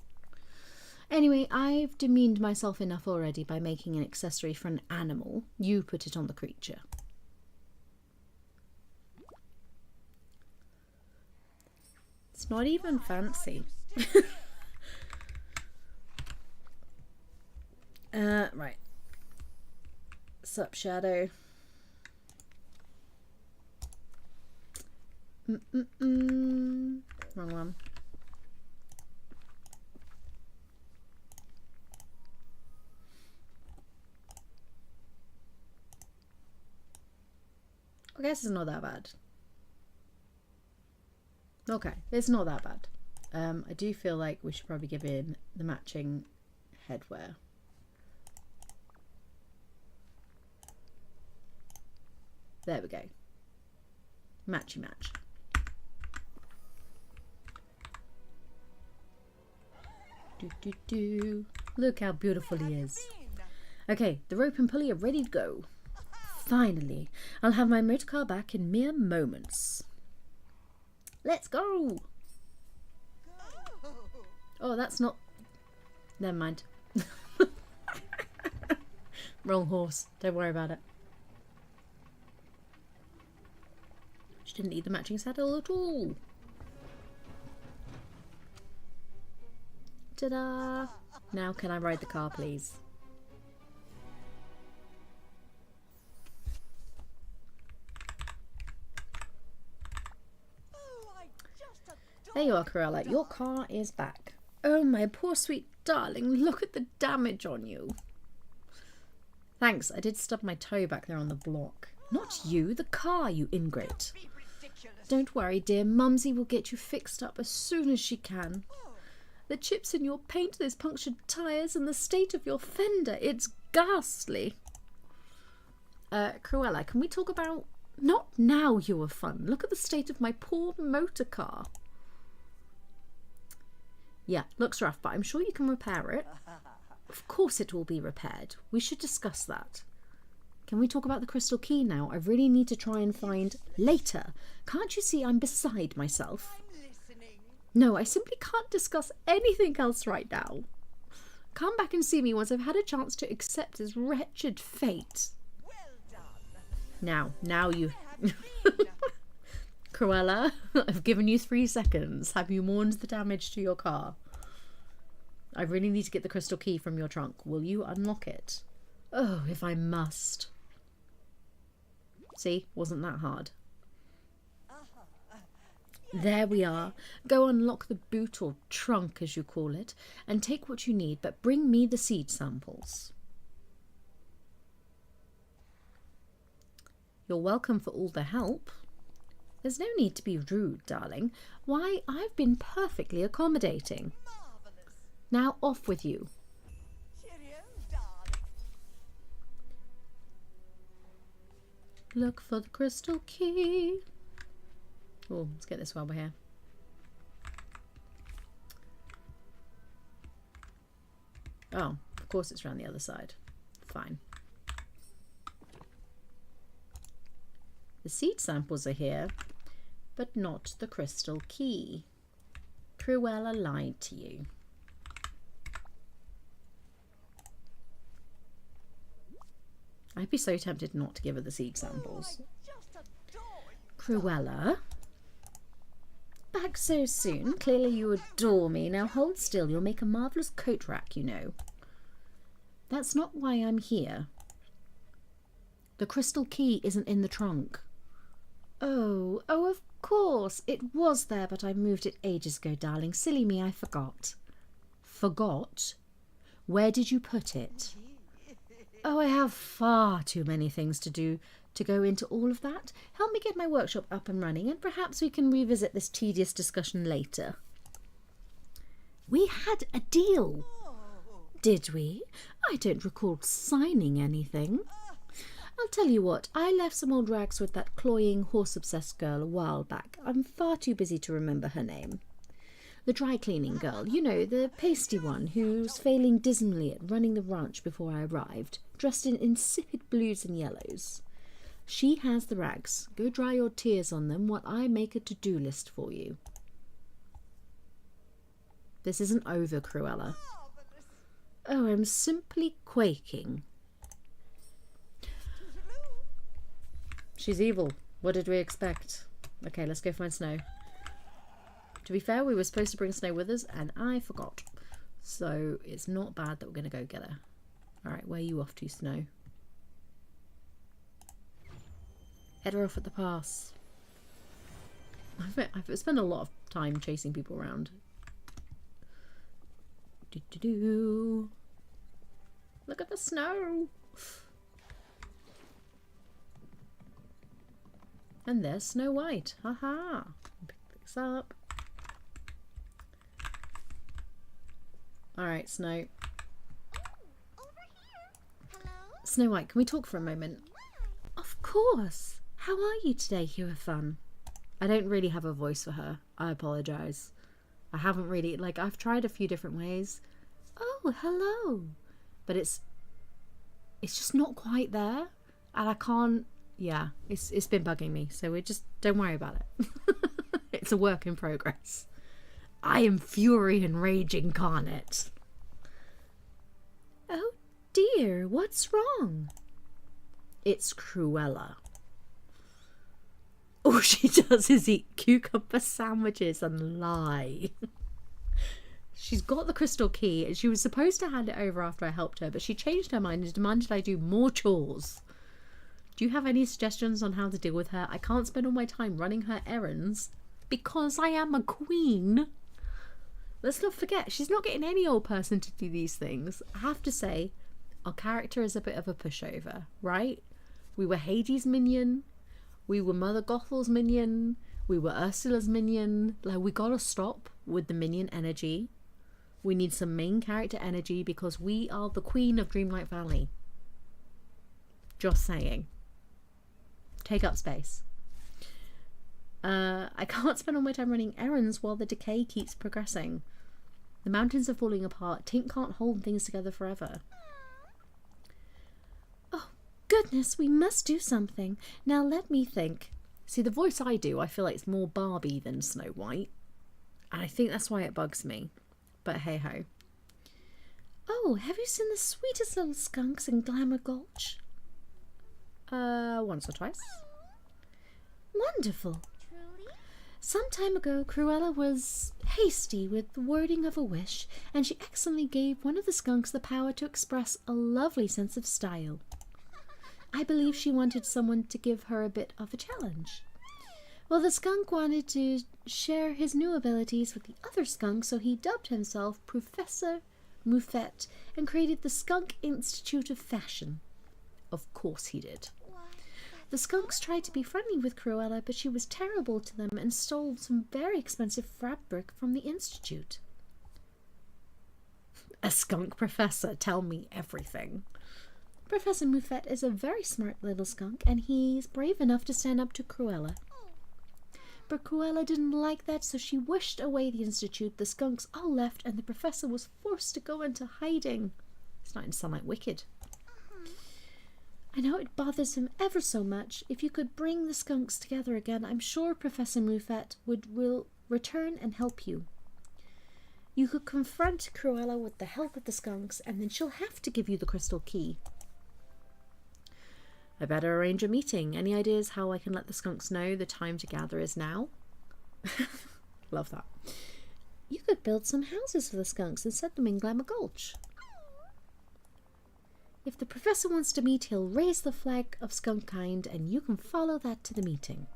Anyway, I've demeaned myself enough already by making an accessory for an animal. You put it on the creature. It's not even fancy. Right. Sup, Shadow? Wrong one. I guess it's not that bad. Okay, it's not that bad. I do feel like we should probably give in the matching headwear. There we go. Matchy match. Look how beautiful he is. Okay, the rope and pulley are ready to go. Finally, I'll have my motorcar back in mere moments. Let's go! Oh, that's not... Never mind. Wrong horse. Don't worry about it. She didn't need the matching saddle at all. Ta-da! Now can I ride the car, please? There you are, Cruella. Your car is back. Oh, my poor sweet darling. Look at the damage on you. Thanks. I did stub my toe back there on the block. Not you, the car, you ingrate. Don't worry, dear. Mumsy will get you fixed up as soon as she can. The chips in your paint, those punctured tyres, and the state of your fender. It's ghastly. Cruella, can we talk about... Not now, HueOfFun. Look at the state of my poor motor car. Yeah, looks rough, but I'm sure you can repair it. Of course it will be repaired. We should discuss that. Can we talk about the crystal key now? I really need to try and find... Later. Can't you see I'm beside myself? No, I simply can't discuss anything else right now. Come back and see me once I've had a chance to accept this wretched fate. Now you... Cruella, I've given you 3 seconds. Have you mourned the damage to your car? I really need to get the crystal key from your trunk. Will you unlock it? Oh, if I must. See, wasn't that hard. There we are. Go unlock the boot, or trunk as you call it, and take what you need, but bring me the seed samples. You're welcome for all the help. There's no need to be rude, darling. Why, I've been perfectly accommodating. Marvelous. Now off with you. Cheerio, darling. Look for the crystal key. Oh, let's get this while we're here. Oh, of course it's around the other side. Fine. The seed samples are here, but not the crystal key. Cruella lied to you. I'd be so tempted not to give her the seed samples. Cruella? Back so soon? Clearly you adore me. Now hold still. You'll make a marvellous coat rack, you know. That's not why I'm here. The crystal key isn't in the trunk. Oh, of course. It was there, but I moved it ages ago, darling. Silly me, I forgot. Forgot? Where did you put it? Oh, I have far too many things to do to go into all of that. Help me get my workshop up and running, and perhaps we can revisit this tedious discussion later. We had a deal. Did we? I don't recall signing anything. I'll tell you what, I left some old rags with that cloying, horse-obsessed girl a while back. I'm far too busy to remember her name. The dry-cleaning girl, you know, the pasty one who's failing dismally at running the ranch before I arrived, dressed in insipid blues and yellows. She has the rags. Go dry your tears on them while I make a to-do list for you. This isn't over, Cruella. Oh, I'm simply quaking. She's evil. What did we expect? Okay, let's go find Snow. To be fair, we were supposed to bring Snow with us, and I forgot. So it's not bad that we're going to go get her. Alright, where are you off to, Snow? Head her off at the pass. I've spent a lot of time chasing people around. Look at the snow. And there's Snow White. Haha. Pick this up. Alright, Snow. Snow White, can we talk for a moment? Of course. How are you today, HueOfFun? I don't really have a voice for her. I apologise. I haven't really, like, I've tried a few different ways. Oh, hello. But it's just not quite there. And I can't, yeah, it's been bugging me. So we just, don't worry about it. It's a work in progress. I am fury and rage incarnate. Oh dear, what's wrong? It's Cruella. All she does is eat cucumber sandwiches and lie. She's got the crystal key and she was supposed to hand it over after I helped her, but she changed her mind and demanded I do more chores. Do you have any suggestions on how to deal with her? I can't spend all my time running her errands because I am a queen. Let's not forget, she's not getting any old person to do these things. I have to say, our character is a bit of a pushover, right? We were Hades' minion. We were Mother Gothel's minion. We were Ursula's minion. Like, we gotta stop with the minion energy. We need some main character energy because we are the queen of Dreamlight Valley. Just saying. Take up space. I can't spend all my time running errands while the decay keeps progressing. The mountains are falling apart. Tink can't hold things together forever. Oh, goodness, we must do something. Now let me think. See, the voice I do, I feel like it's more Barbie than Snow White. And I think that's why it bugs me. But hey-ho. Oh, have you seen the sweetest little skunks in Glamour Gulch? Once or twice. Wonderful. Some time ago, Cruella was hasty with the wording of a wish, and she accidentally gave one of the skunks the power to express a lovely sense of style. I believe she wanted someone to give her a bit of a challenge. Well, the skunk wanted to share his new abilities with the other skunk, so he dubbed himself Professor Muffet and created the Skunk Institute of Fashion. Of course he did. The skunks tried to be friendly with Cruella, but she was terrible to them and stole some very expensive fabric from the Institute. A skunk professor, tell me everything. Professor Muffet is a very smart little skunk, and he's brave enough to stand up to Cruella. But Cruella didn't like that, so she wished away the Institute. The skunks all left, and the professor was forced to go into hiding. It's starting to sound like Wicked. I know it bothers him ever so much. If you could bring the skunks together again, I'm sure Professor Muffet will return and help you. You could confront Cruella with the help of the skunks, and then she'll have to give you the crystal key. I better arrange a meeting. Any ideas how I can let the skunks know the time to gather is now? Love that. You could build some houses for the skunks and set them in Glamour Gulch. If the professor wants to meet, he'll raise the flag of skunkkind, and you can follow that to the meeting.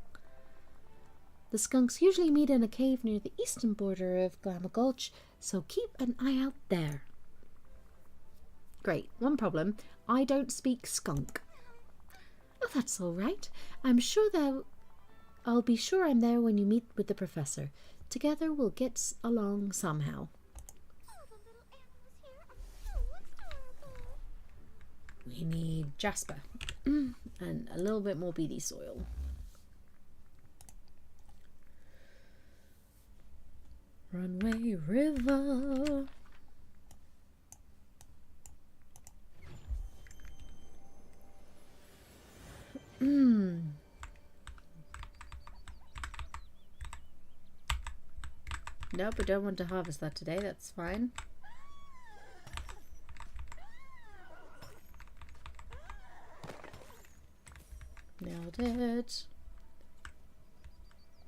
The skunks usually meet in a cave near the eastern border of Glamour Gulch, so keep an eye out there. Great. One problem. I don't speak skunk. Oh, that's all right. I'll be sure I'm there when you meet with the professor. Together we'll get along somehow. We need jasper and a little bit more BD soil. Runway River. Nope, I don't want to harvest that today. That's fine. Nailed it.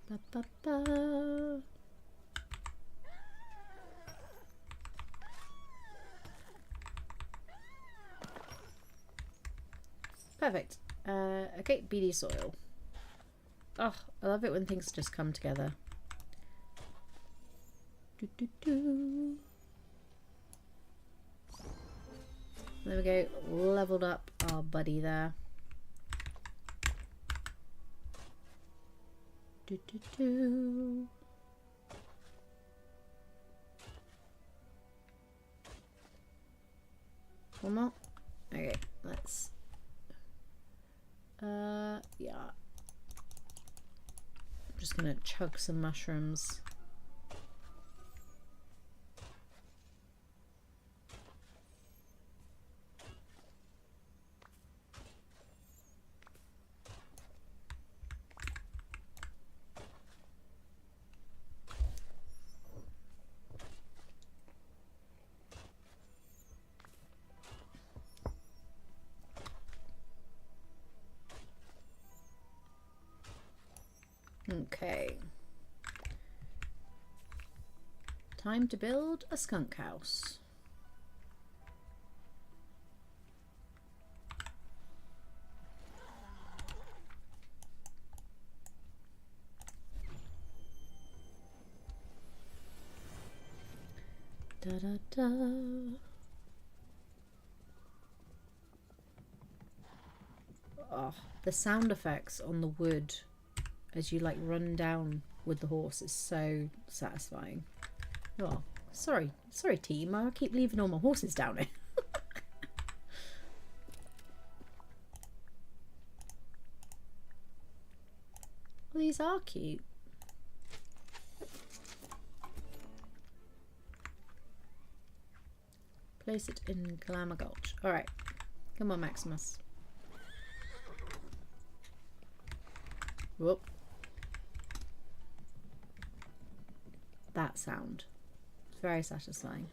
Ba, ba, ba. Perfect. Okay, BD soil. Oh, I love it when things just come together. Do, do, do. There we go. Leveled up our buddy there. Do, do, do. One more. Okay, let's yeah. I'm just gonna chug some mushrooms. Okay. Time to build a skunk house. Da da da. Oh, the sound effects on the wood as you like run down with the horse is so satisfying. Oh, sorry team, I keep leaving all my horses down here. Well, these are cute. Place it in Glamour Gulch. Alright, come on Maximus. Whoop. That sound. It's very satisfying.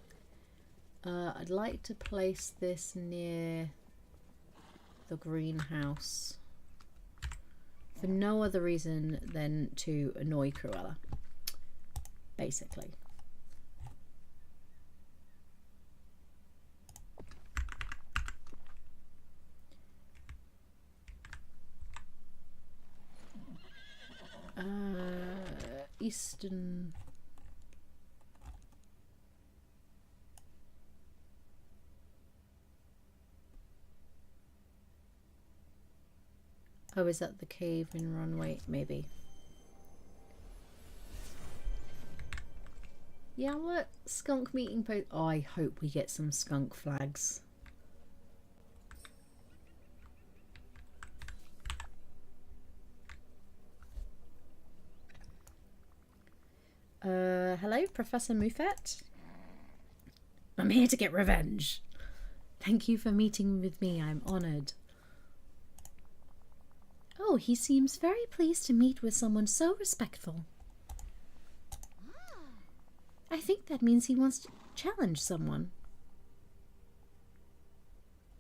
I'd like to place this near the greenhouse for no other reason than to annoy Cruella, basically. Eastern. Oh, is that the cave in Runway? Maybe. Yeah, what? Skunk meeting post. Oh, I hope we get some skunk flags. Hello, Professor Muffet. I'm here to get revenge. Thank you for meeting with me. I'm honoured. Oh, he seems very pleased to meet with someone so respectful. I think that means he wants to challenge someone.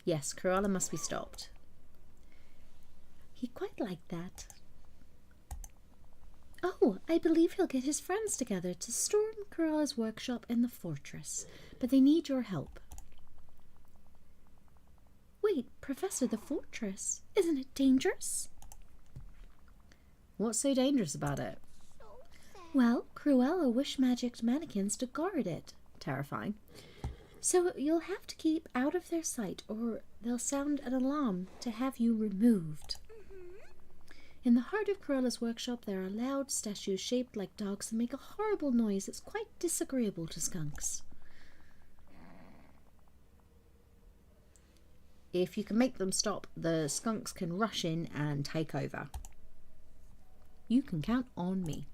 Yes, Cruella must be stopped. He quite liked that. Oh, I believe he'll get his friends together to storm Cruella's workshop in the fortress, but they need your help. Wait, Professor, the fortress? Isn't it dangerous? What's so dangerous about it? Well, Cruella wish-magicked mannequins to guard it. Terrifying. So you'll have to keep out of their sight or they'll sound an alarm to have you removed. In the heart of Cruella's workshop there are loud statues shaped like dogs that make a horrible noise that's quite disagreeable to skunks. If you can make them stop, the skunks can rush in and take over. You can count on me.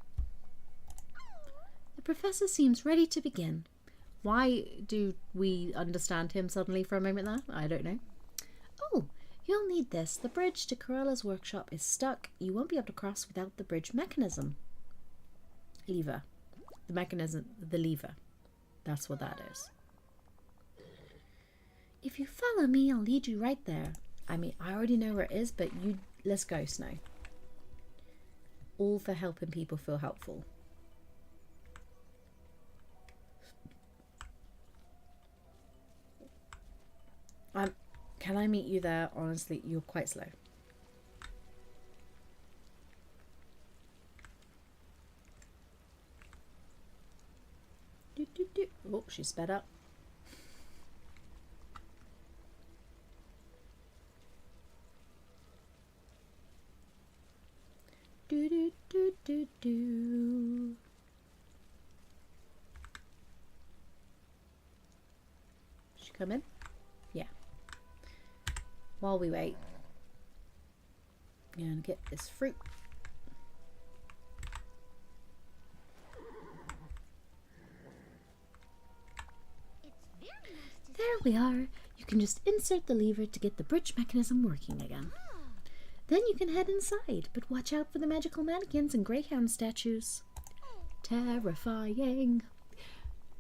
The professor seems ready to begin. Why do we understand him suddenly for a moment there? I don't know. Oh, you'll need this. The bridge to Cruella's workshop is stuck. You won't be able to cross without the bridge mechanism. Lever. The mechanism, the lever. That's what that is. If you follow me, I'll lead you right there. I mean, I already know where it is, but let's go, Snow. All for helping people feel helpful. Can I meet you there? Honestly, you're quite slow. Oh, she sped up. Do do do do do. She come in? Yeah. While we wait, I'm gonna get this fruit. There we are. You can just insert the lever to get the bridge mechanism working again. Then you can head inside, but watch out for the magical mannequins and greyhound statues. Terrifying.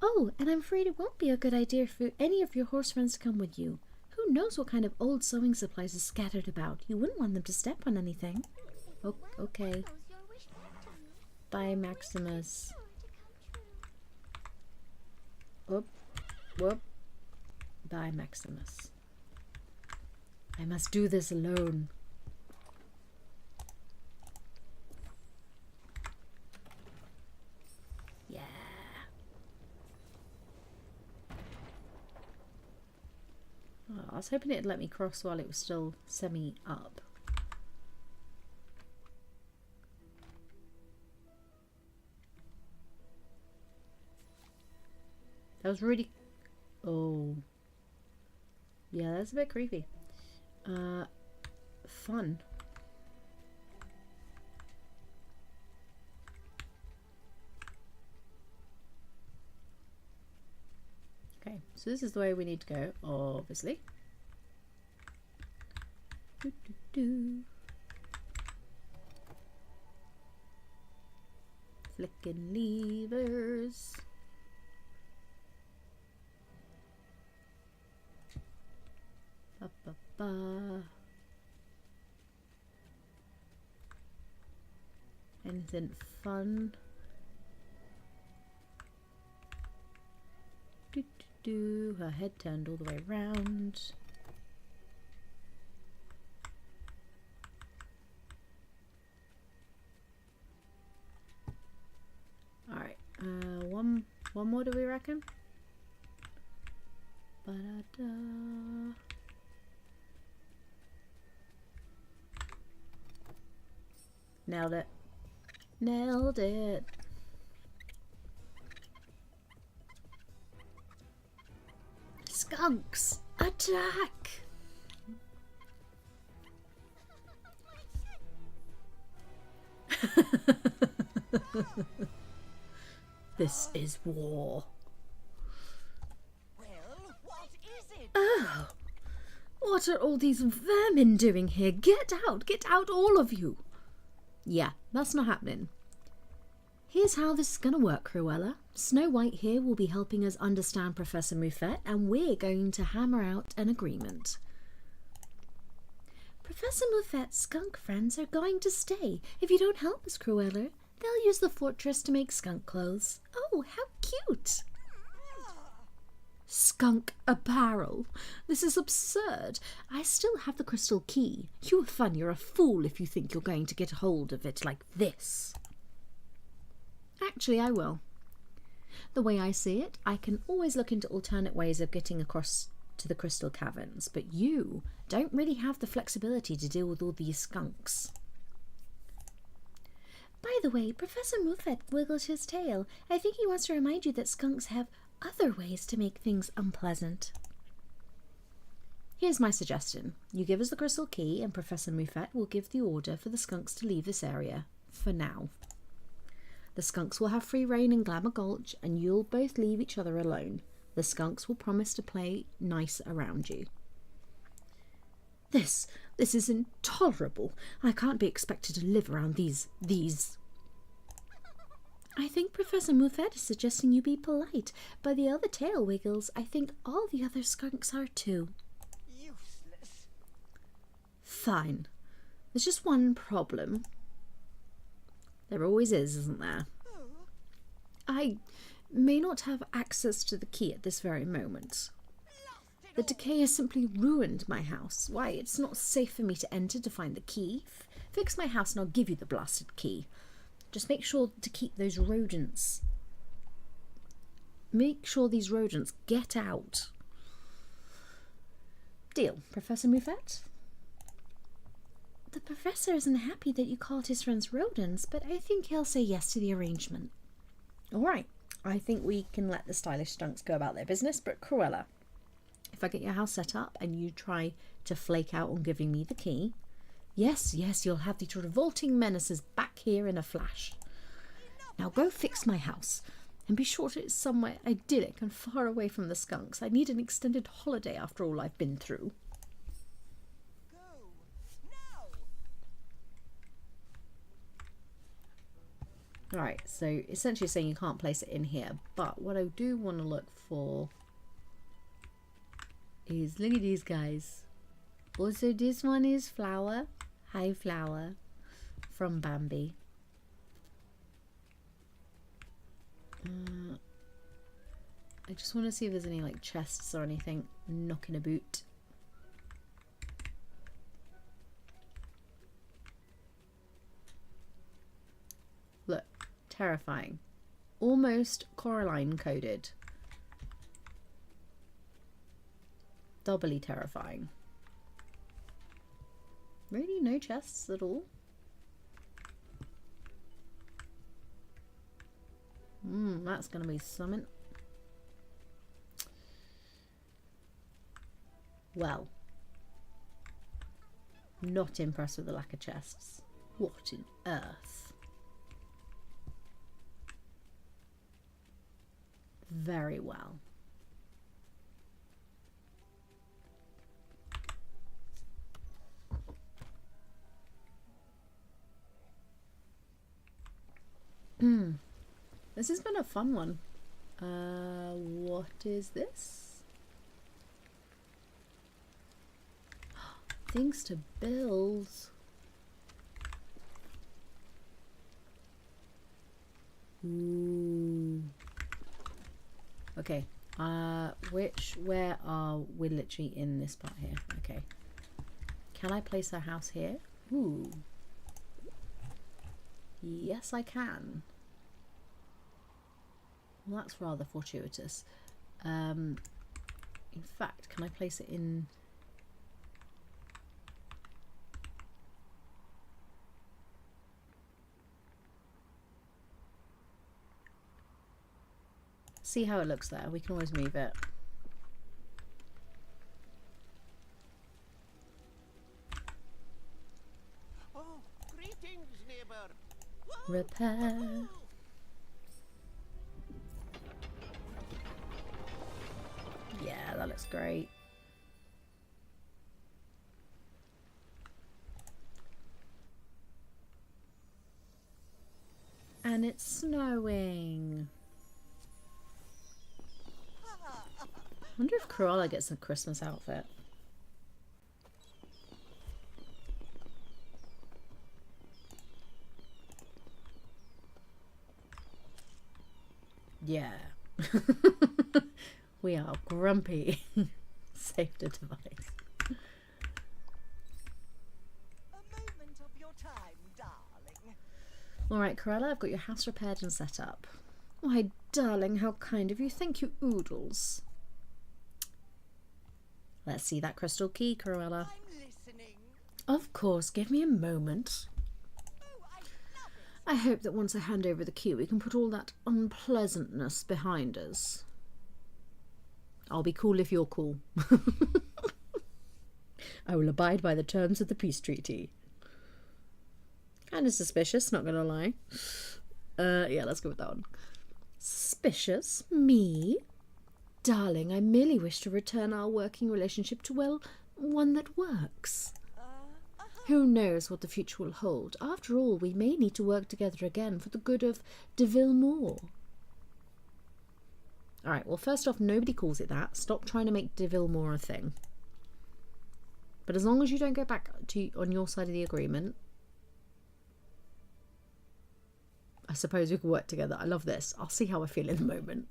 Oh, and I'm afraid it won't be a good idea for any of your horse friends to come with you. Who knows what kind of old sewing supplies are scattered about? You wouldn't want them to step on anything. Oh, okay. Bye, Maximus. Whoop, whoop. Bye, Maximus. I must do this alone. Yeah. Oh, I was hoping it'd let me cross while it was still semi-up. That was really... Oh. Yeah, that's a bit creepy. Fun. Okay, so this is the way we need to go, obviously. Do, do, do. Flicking levers. Ba, ba, ba. Anything fun? Do, do, do. Her head turned all the way around. Alright, one more, do we reckon? Ba-da-da. Nailed it. Nailed it. Skunks, attack! This is war. Well, what is it? Oh, what are all these vermin doing here? Get out, all of you. Yeah, that's not happening. Here's how this is going to work, Cruella. Snow White here will be helping us understand Professor Moufette, and we're going to hammer out an agreement. Professor Moufette's skunk friends are going to stay. If you don't help us, Cruella, they'll use the fortress to make skunk clothes. Oh, how cute! Skunk apparel. This is absurd. I still have the crystal key. HueOfFun, you're a fool if you think you're going to get hold of it like this. Actually, I will. The way I see it, I can always look into alternate ways of getting across to the crystal caverns, but you don't really have the flexibility to deal with all these skunks. By the way, Professor Moufette wiggled his tail. I think he wants to remind you that skunks have other ways to make things unpleasant. Here's my suggestion. You give us the crystal key and Professor Moufette will give the order for the skunks to leave this area, for now. The skunks will have free reign in Glamour Gulch and you'll both leave each other alone. The skunks will promise to play nice around you. This is intolerable. I can't be expected to live around these. I think Professor Moufette is suggesting you be polite. By the other tail wiggles, I think all the other skunks are too. Useless. Fine. There's just one problem. There always is, isn't there? I may not have access to the key at this very moment. The decay has simply ruined my house. Why, it's not safe for me to enter to find the key. Fix my house and I'll give you the blasted key. Just make sure to keep those rodents make sure these rodents get out. Deal, Professor Moufette. The professor isn't happy that you called his friends rodents, but I think he'll say yes to the arrangement. All right, I think we can let the stylish stunks go about their business, but Cruella, if I get your house set up and you try to flake out on giving me the key, yes, you'll have these revolting menaces back here in a flash. Now go fix my house, and be sure it's somewhere idyllic and far away from the skunks. I need an extended holiday after all I've been through. Alright, so essentially saying you can't place it in here, but what I do want to look for is, look at these guys. Also, this one is Flower. Hi, Flower. From Bambi. I just want to see if there's any like chests or anything knocking about. Look, terrifying. Almost Coraline coded. Doubly terrifying. Really, no chests at all? That's gonna be something. Well, not impressed with the lack of chests. What in earth? Very well. This has been a fun one. What is this? Things to build. Ooh. Okay. Where are we? Literally in this part here. Okay. Can I place a house here? Ooh. Yes, I can. Well, that's rather fortuitous. In fact, can I place it in... See how it looks there. We can always move it. Oh, greetings, neighbor. Repair. Yeah, that looks great. And it's snowing. I wonder if Cruella gets a Christmas outfit. Yeah. We are grumpy. Save the device. A moment of your time, darling. Alright, Cruella, I've got your house repaired and set up. Why, darling, how kind of you. Thank you, Oodles. Let's see that crystal key, Cruella. I'm listening. Of course, give me a moment. Oh, I love it. I hope that once I hand over the key, we can put all that unpleasantness behind us. I'll be cool if you're cool. I will abide by the terms of the peace treaty. Kind of suspicious, not gonna lie. Yeah, let's go with that one. Suspicious? Me? Darling, I merely wish to return our working relationship to, well, one that works. Who knows what the future will hold? After all, we may need to work together again for the good of Deville Moor. Alright, well, first off, nobody calls it that. Stop trying to make Deville Moor a thing. But as long as you don't go back to on your side of the agreement, I suppose we can work together. I love this. I'll see how I feel in a moment.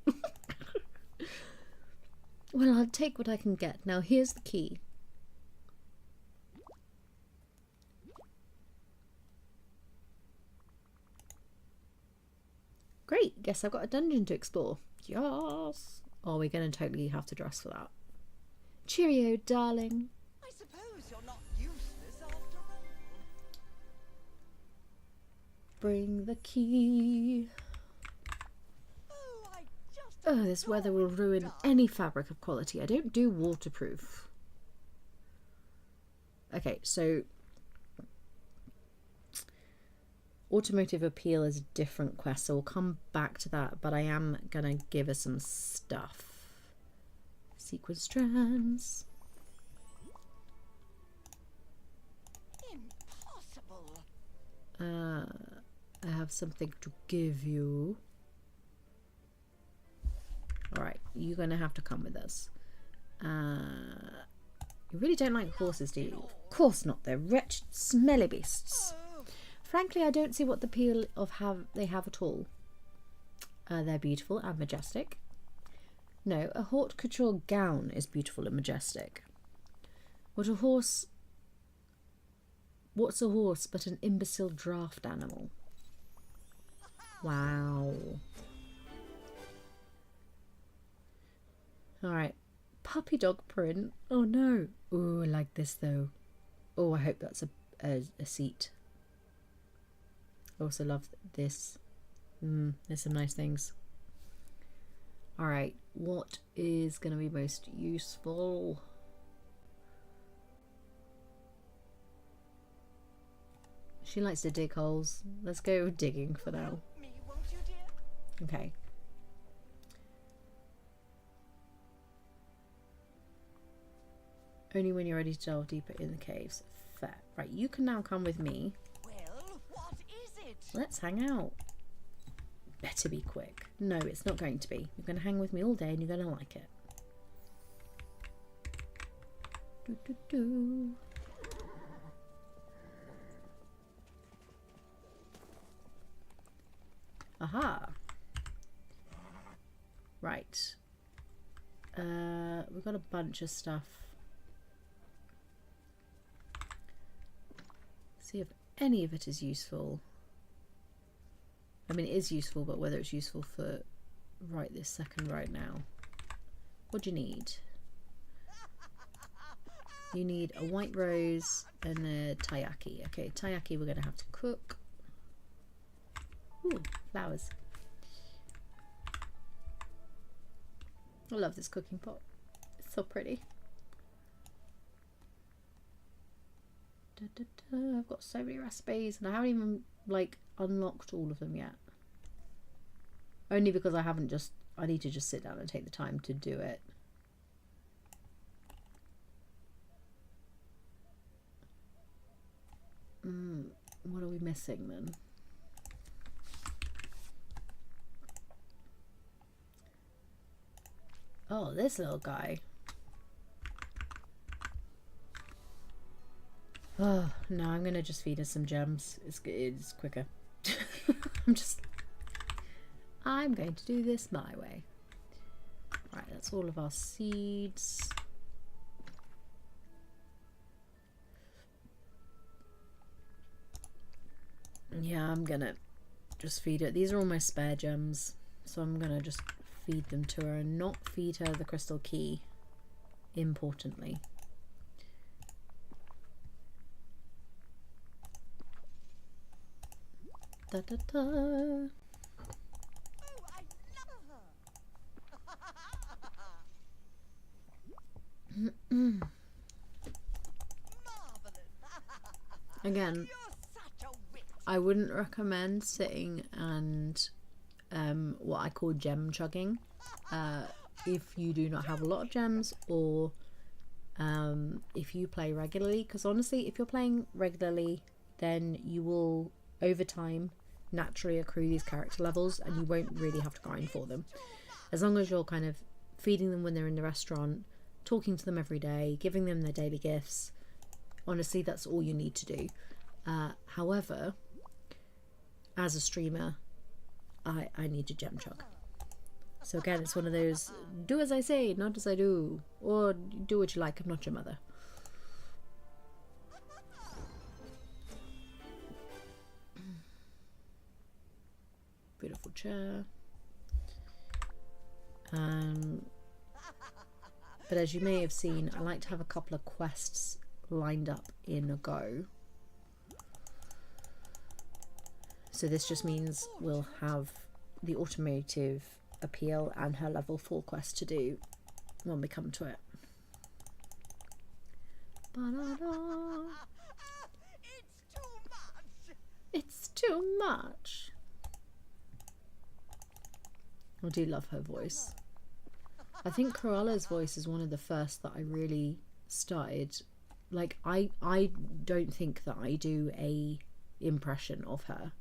Well, I'll take what I can get. Now, here's the key. Great, guess I've got a dungeon to explore. Yes! Oh, we're going to totally have to dress for that. Cheerio, darling. I suppose you're not useless after all. Bring the key. Oh, I just Oh, this weather will ruin dark. any fabric of quality. I don't do waterproof. Okay, so automotive appeal is a different quest, so we'll come back to that, but I am gonna give her some stuff. Sequin strands. Impossible. I have something to give you. Alright, you're gonna have to come with us. You really don't like horses, do you? Of course not, they're wretched, smelly beasts. Oh, Frankly, I don't see what the appeal of they have at all. They're beautiful and majestic. No, a haute couture gown is beautiful and majestic. What's a horse but an imbecile draft animal? Wow. Alright. Puppy dog print. Oh no. Oh, I like this though. Oh, I hope that's a seat. I also love this. There's some nice things. Alright, what is going to be most useful? She likes to dig holes. Let's go digging for now. help me, won't you, dear? Okay. Only when you're ready to delve deeper in the caves. Fair. Right, you can now come with me. Well, what is it? Let's hang out. Better be quick. No, it's not going to be. You're going to hang with me all day and you're going to like it. Do, do, do. Aha. Right. We've got a bunch of stuff. See if any of it is useful. I mean, it is useful, but whether it's useful for right this second, right now. What do you need? You need a white rose and a taiyaki. Okay, taiyaki we're going to have to cook. Ooh, flowers. I love this cooking pot. It's so pretty. Da, da, da. I've got so many recipes and I haven't even like unlocked all of them yet. Only because I need to just sit down and take the time to do it. What are we missing then? Oh, this little guy. Oh, no, I'm going to just feed her some gems. It's quicker. I'm going to do this my way. Right, that's all of our seeds. Yeah, I'm going to just feed her. These are all my spare gems. So I'm going to just feed them to her and not feed her the crystal key, importantly. Da, da, da. Oh, I love her. Marvelous. Again, You're such a wit. I wouldn't recommend sitting and what I call gem chugging if you do not have a lot of gems, or if you play regularly, because honestly if you're playing regularly then you will over time naturally accrue these character levels and you won't really have to grind for them, as long as you're kind of feeding them when they're in the restaurant, talking to them every day, giving them their daily gifts. Honestly, that's all you need to do. However, as a streamer, I need to gem chug. So again, it's one of those, do as I say, not as I do. Or do what you like, I'm not your mother. Beautiful. beautiful chair. But as you may have seen, I like to have a couple of quests lined up in a go. So this just means we'll have the automotive appeal and her level 4 quest to do when we come to it. Ba-da-da. It's too much. It's too much. I do love her voice. I think Cruella's voice is one of the first that I really started. Like, I don't think that I do a impression of her.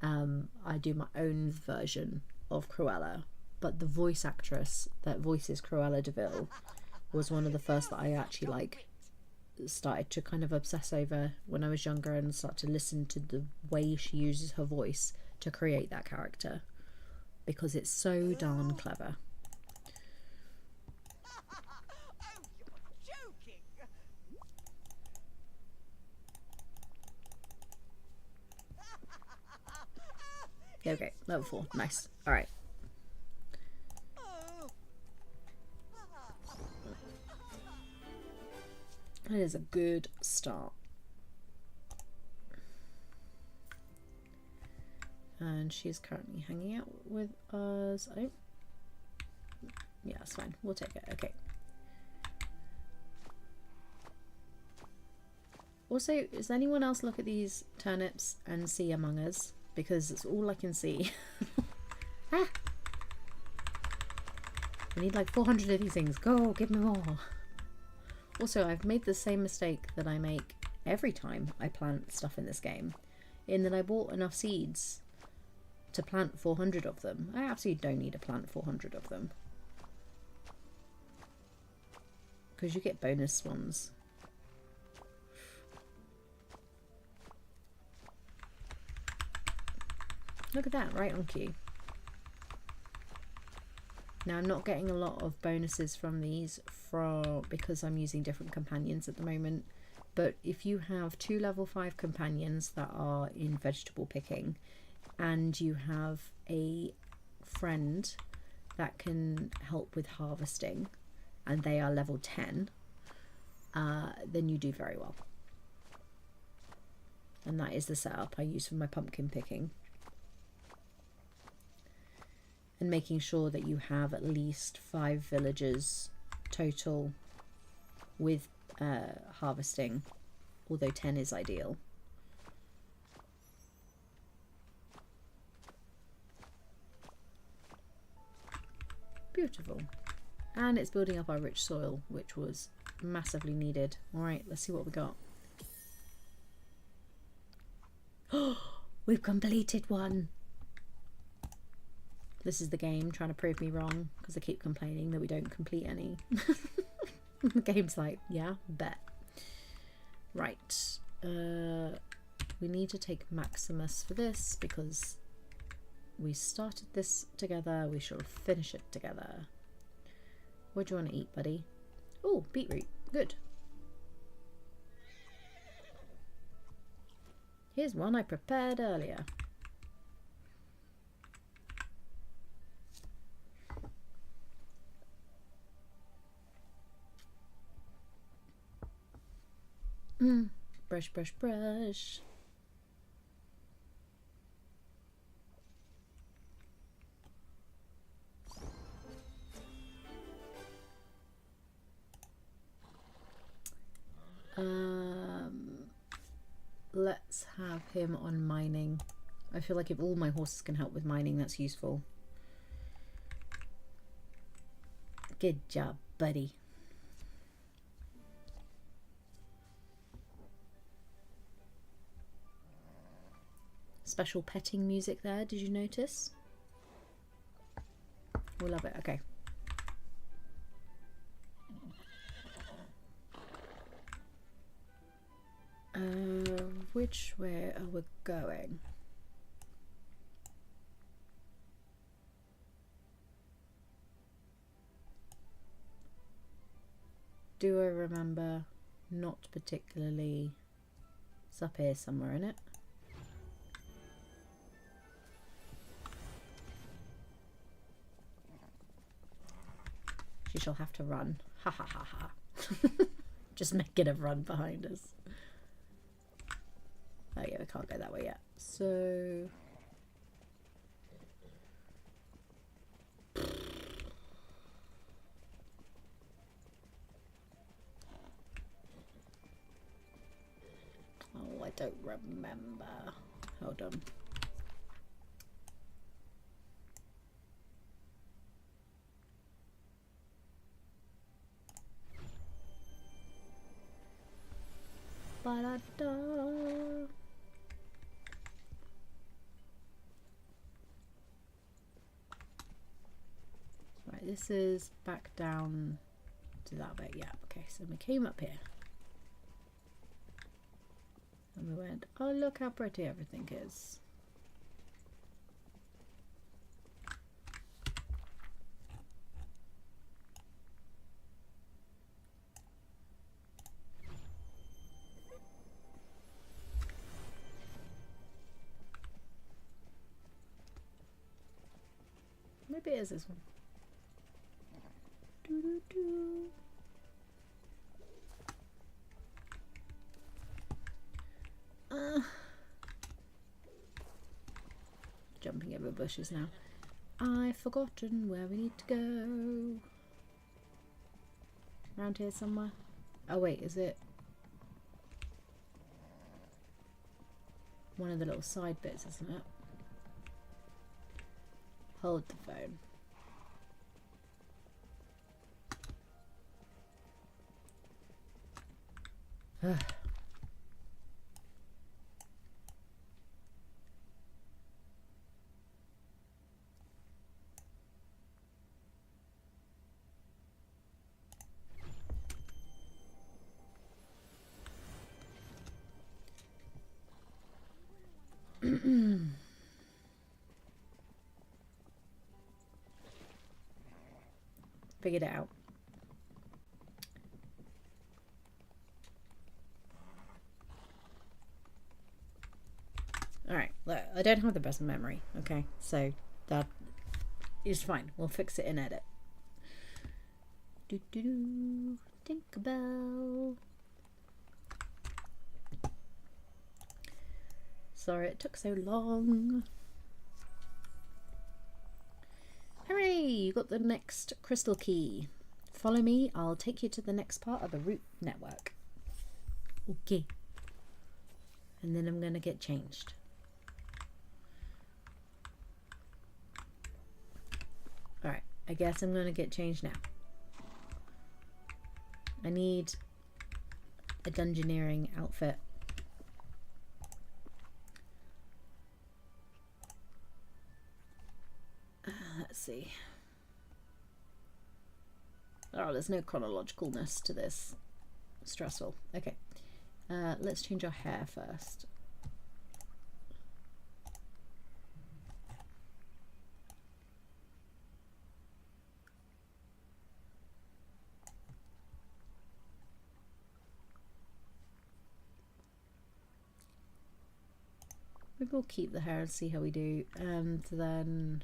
I do my own version of Cruella, but the voice actress that voices Cruella de Vil was one of the first that I actually like started to kind of obsess over when I was younger and start to listen to the way she uses her voice to create that character, because it's so darn clever. Oh, you're joking. Okay, level 4, nice. All right. Oh. That is a good start. And she's currently hanging out with us. I don't... Yeah, that's fine. We'll take it. Okay. Also, does anyone else look at these turnips and see Among Us? Because it's all I can see. Ah! I need like 400 of these things. Go, give me more. Also, I've made the same mistake that I make every time I plant stuff in this game, in that I bought enough seeds to plant 400 of them. I absolutely don't need to plant 400 of them, because you get bonus ones. Look at that, right on cue. Now I'm not getting a lot of bonuses from these because I'm using different companions at the moment, but if you have 2 level 5 companions that are in vegetable picking and you have a friend that can help with harvesting and they are level 10, then you do very well. And that is the setup I use for my pumpkin picking. And making sure that you have at least 5 villagers total with harvesting, although 10 is ideal. Beautiful. And it's building up our rich soil, which was massively needed. Alright, let's see what we got. Oh, we've completed one! This is the game trying to prove me wrong, because I keep complaining that we don't complete any. The game's like, yeah, bet. Right. We need to take Maximus for this, because we started this together. We shall finish it together. What do you want to eat, buddy? Oh, beetroot. Good. Here's one I prepared earlier. Brush, brush, brush. Let's have him on mining. I feel like if all my horses can help with mining, that's useful. Good job, buddy. Special petting music there, did you notice? We love it. Okay. Which way are we going? Do I remember? Not particularly. It's up here somewhere, isn't it? she'll have to run. Ha ha ha ha. Just making her run behind us. Oh yeah, we can't go that way yet. So... Oh, I don't remember. Hold on. Ba-da-da. Right, this is back down to that bit. Yeah, okay, so we came up here. And we went, oh look how pretty everything is. Maybe it is this one. Doo-doo-doo. Jumping over bushes now. I've forgotten where we need to go. Around here somewhere. Oh wait, is it one of the little side bits, isn't it? Hold the phone. Figured it out. Alright, look, I don't have the best memory, okay? So that is fine. We'll fix it in edit. Do-do-do. Tinkerbell. Sorry it took so long. Hooray! You got the next crystal key. Follow me, I'll take you to the next part of the root network. Okay. And then I'm going to get changed. Alright, I guess I'm going to get changed now. I need a dungeoneering outfit. Let's see. Oh, there's no chronologicalness to this. Stressful. Okay. Let's change our hair first. Maybe we'll keep the hair and see how we do. And then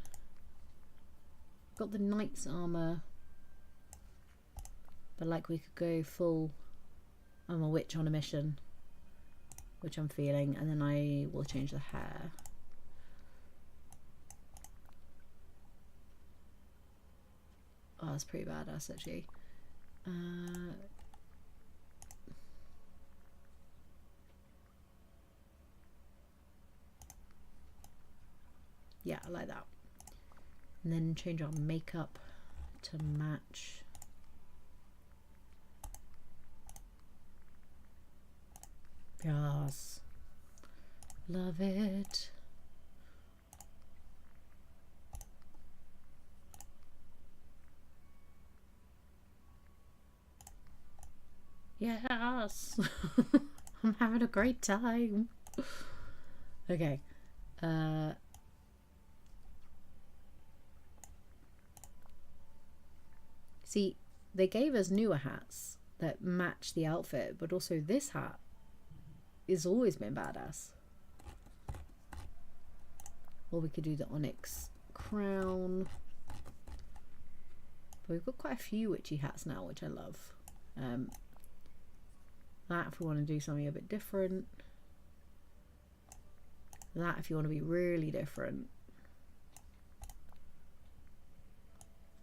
got the knight's armor, but like we could go full I'm a witch on a mission, which I'm feeling, and then I will change the hair. Oh, that's pretty badass actually. Yeah, I like that. And then change our makeup to match. Yes. Love it. Yes. I'm having a great time. Okay. See, they gave us newer hats that match the outfit, but also this hat has always been badass. Or we could do the onyx crown. But we've got quite a few witchy hats now, which I love. That if we want to do something a bit different. That if you want to be really different.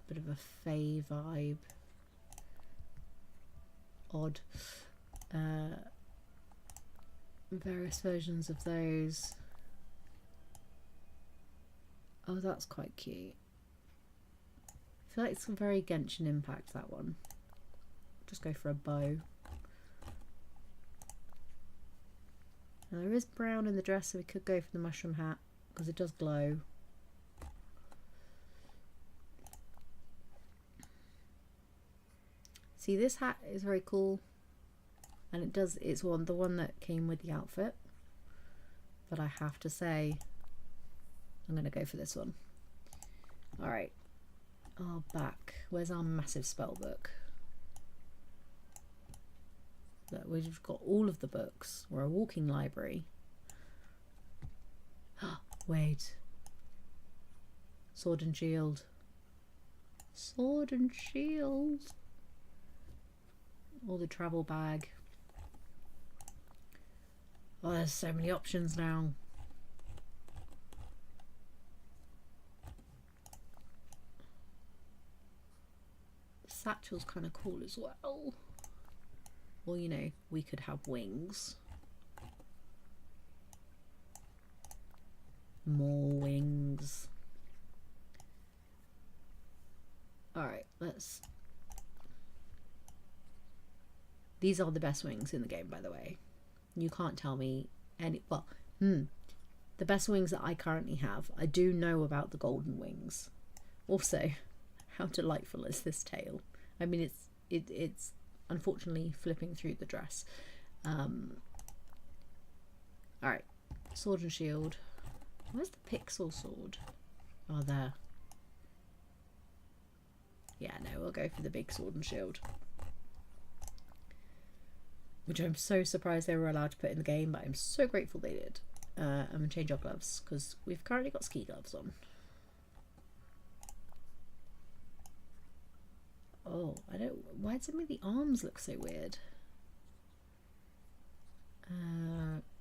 Bit of a fae vibe. Odd. Various versions of those. Oh, that's quite cute. I feel like it's a very Genshin Impact, that one. Just go for a bow. Now there is brown in the dress, so we could go for the mushroom hat because it does glow. See, this hat is very cool, and it's the one that came with the outfit. But I have to say, I'm going to go for this one. All right, our back. Where's our massive spell book? Look, we've got all of the books. We're a walking library. Wait. Sword and shield. Sword and shield. Or the travel bag. Oh, there's so many options now. The satchel's kind of cool as well. Well, you know, we could have wings. More wings. Alright, let's... These are the best wings in the game, by the way. You can't tell me any... Well, the best wings that I currently have. I do know about the golden wings. Also, how delightful is this tail? I mean, it's unfortunately flipping through the dress. Alright, sword and shield. Where's the pixel sword? Oh, there. Yeah, no, we'll go for the big sword and shield. Which I'm so surprised they were allowed to put in the game, but I'm so grateful they did. I'm going to change our gloves, because we've currently got ski gloves on. Oh, why does it make the arms look so weird?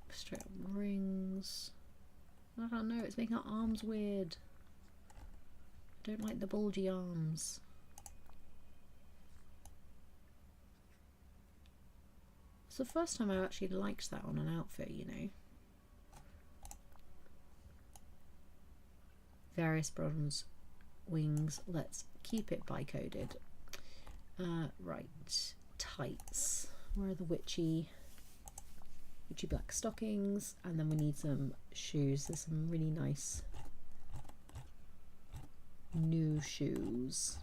Straight up rings. I don't know, it's making our arms weird. I don't like the bulgy arms. It's the first time I've actually liked that on an outfit, you know. Various bronze wings. Let's keep it bi-coded. Right. Tights. Where are the witchy black stockings? And then we need some shoes. There's some really nice new shoes.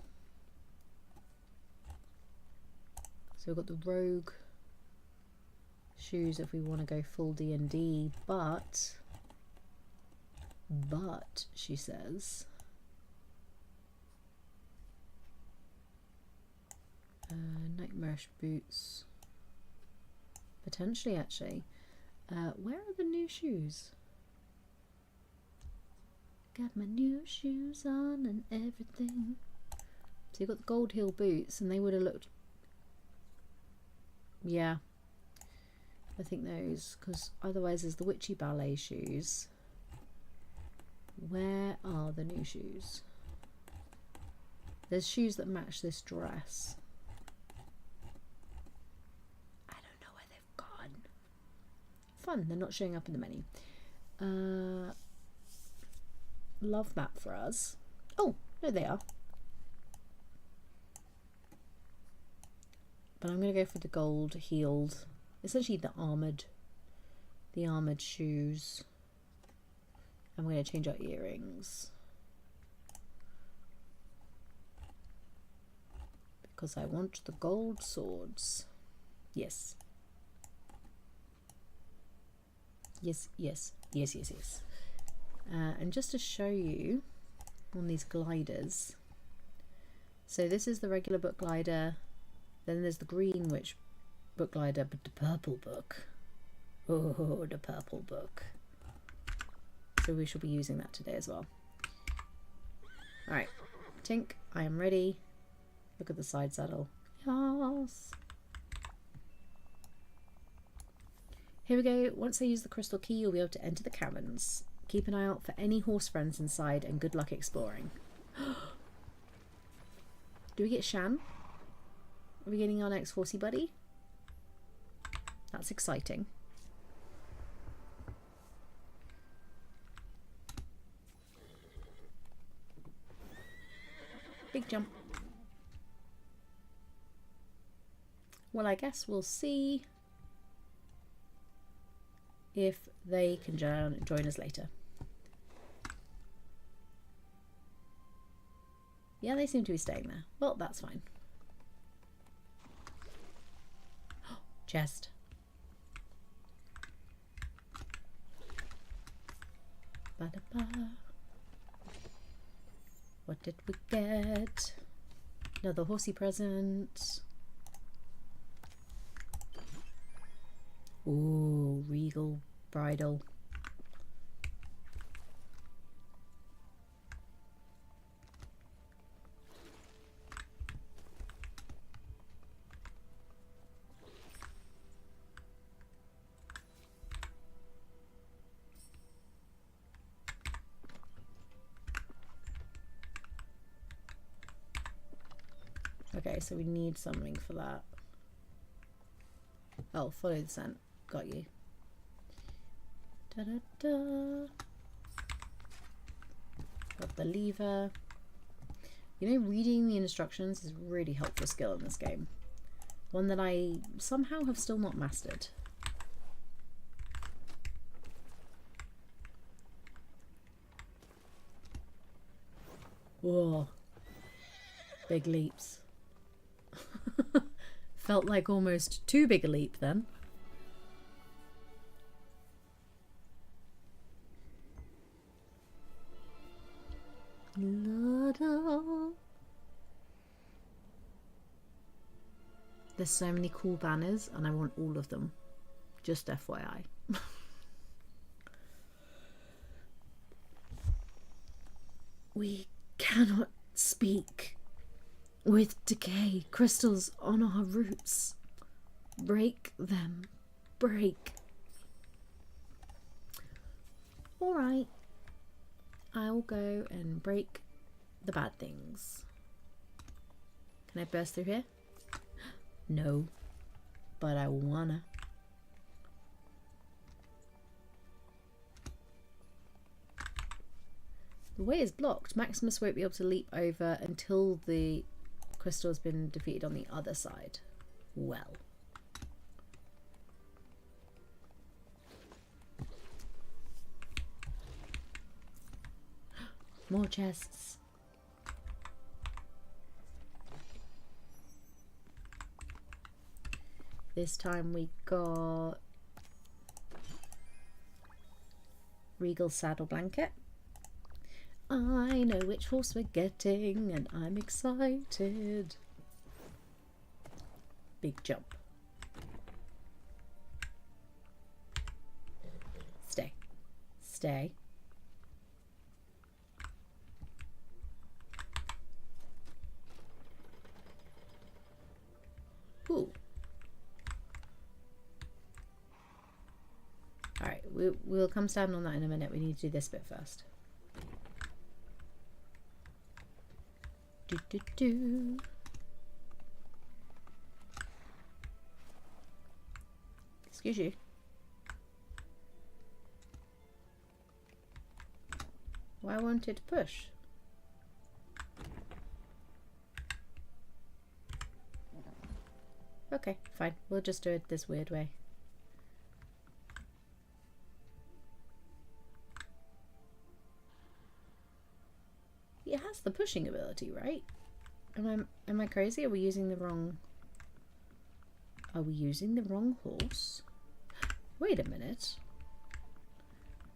So we've got the rogue shoes if we want to go full D&D, but she says nightmarish boots potentially. Actually, where are the new shoes? Got my new shoes on and everything. So you've got the gold heel boots, and they would have looked, yeah, I think those, because otherwise there's the witchy ballet shoes. Where are the new shoes? There's shoes that match this dress. I don't know where they've gone. Fun, they're not showing up in the menu. Love that for us. Oh, no, they are. But I'm going to go for the gold heeled, essentially the armoured shoes. I'm going to change our earrings because I want the gold swords. Yes. Yes, yes, yes, yes, yes. And just to show you on these gliders, so this is the regular book glider, then there's the green witch book glider, but the purple book. Oh, the purple book. So we shall be using that today as well. Alright, Tink, I am ready. Look at the side saddle. Yes. Here we go. Once I use the crystal key, you'll be able to enter the caverns. Keep an eye out for any horse friends inside and good luck exploring. Do we get Shan? Are we getting our next horsey buddy? That's exciting. Big jump. Well, I guess we'll see if they can join us later. Yeah, they seem to be staying there. Well, that's fine. Chest. Ba-da-ba. What did we get? Another horsey present. Ooh, regal bridle. Okay, so we need something for that. Oh, follow the scent. Got you. Da-da-da. Got the lever. You know, reading the instructions is a really helpful skill in this game. One that I somehow have still not mastered. Whoa. Big leaps. Felt like almost too big a leap then. There's so many cool banners and I want all of them. Just FYI. We cannot speak. With decay crystals on our roots. Break them. Break. Alright. I'll go and break the bad things. Can I burst through here? No. But I wanna. The way is blocked. Maximus won't be able to leap over until the crystal has been defeated on the other side. Well. More chests. This time we got regal saddle blanket. I know which horse we're getting and I'm excited. Big jump. Stay. Stay. Ooh. Alright, we'll come stand on that in a minute. We need to do this bit first. Do, do, do. Excuse you. Why won't it push? Okay, fine. We'll just do it this weird way. It has the pushing ability, right? Am I crazy? Are we using the wrong... Are we using the wrong horse? Wait a minute.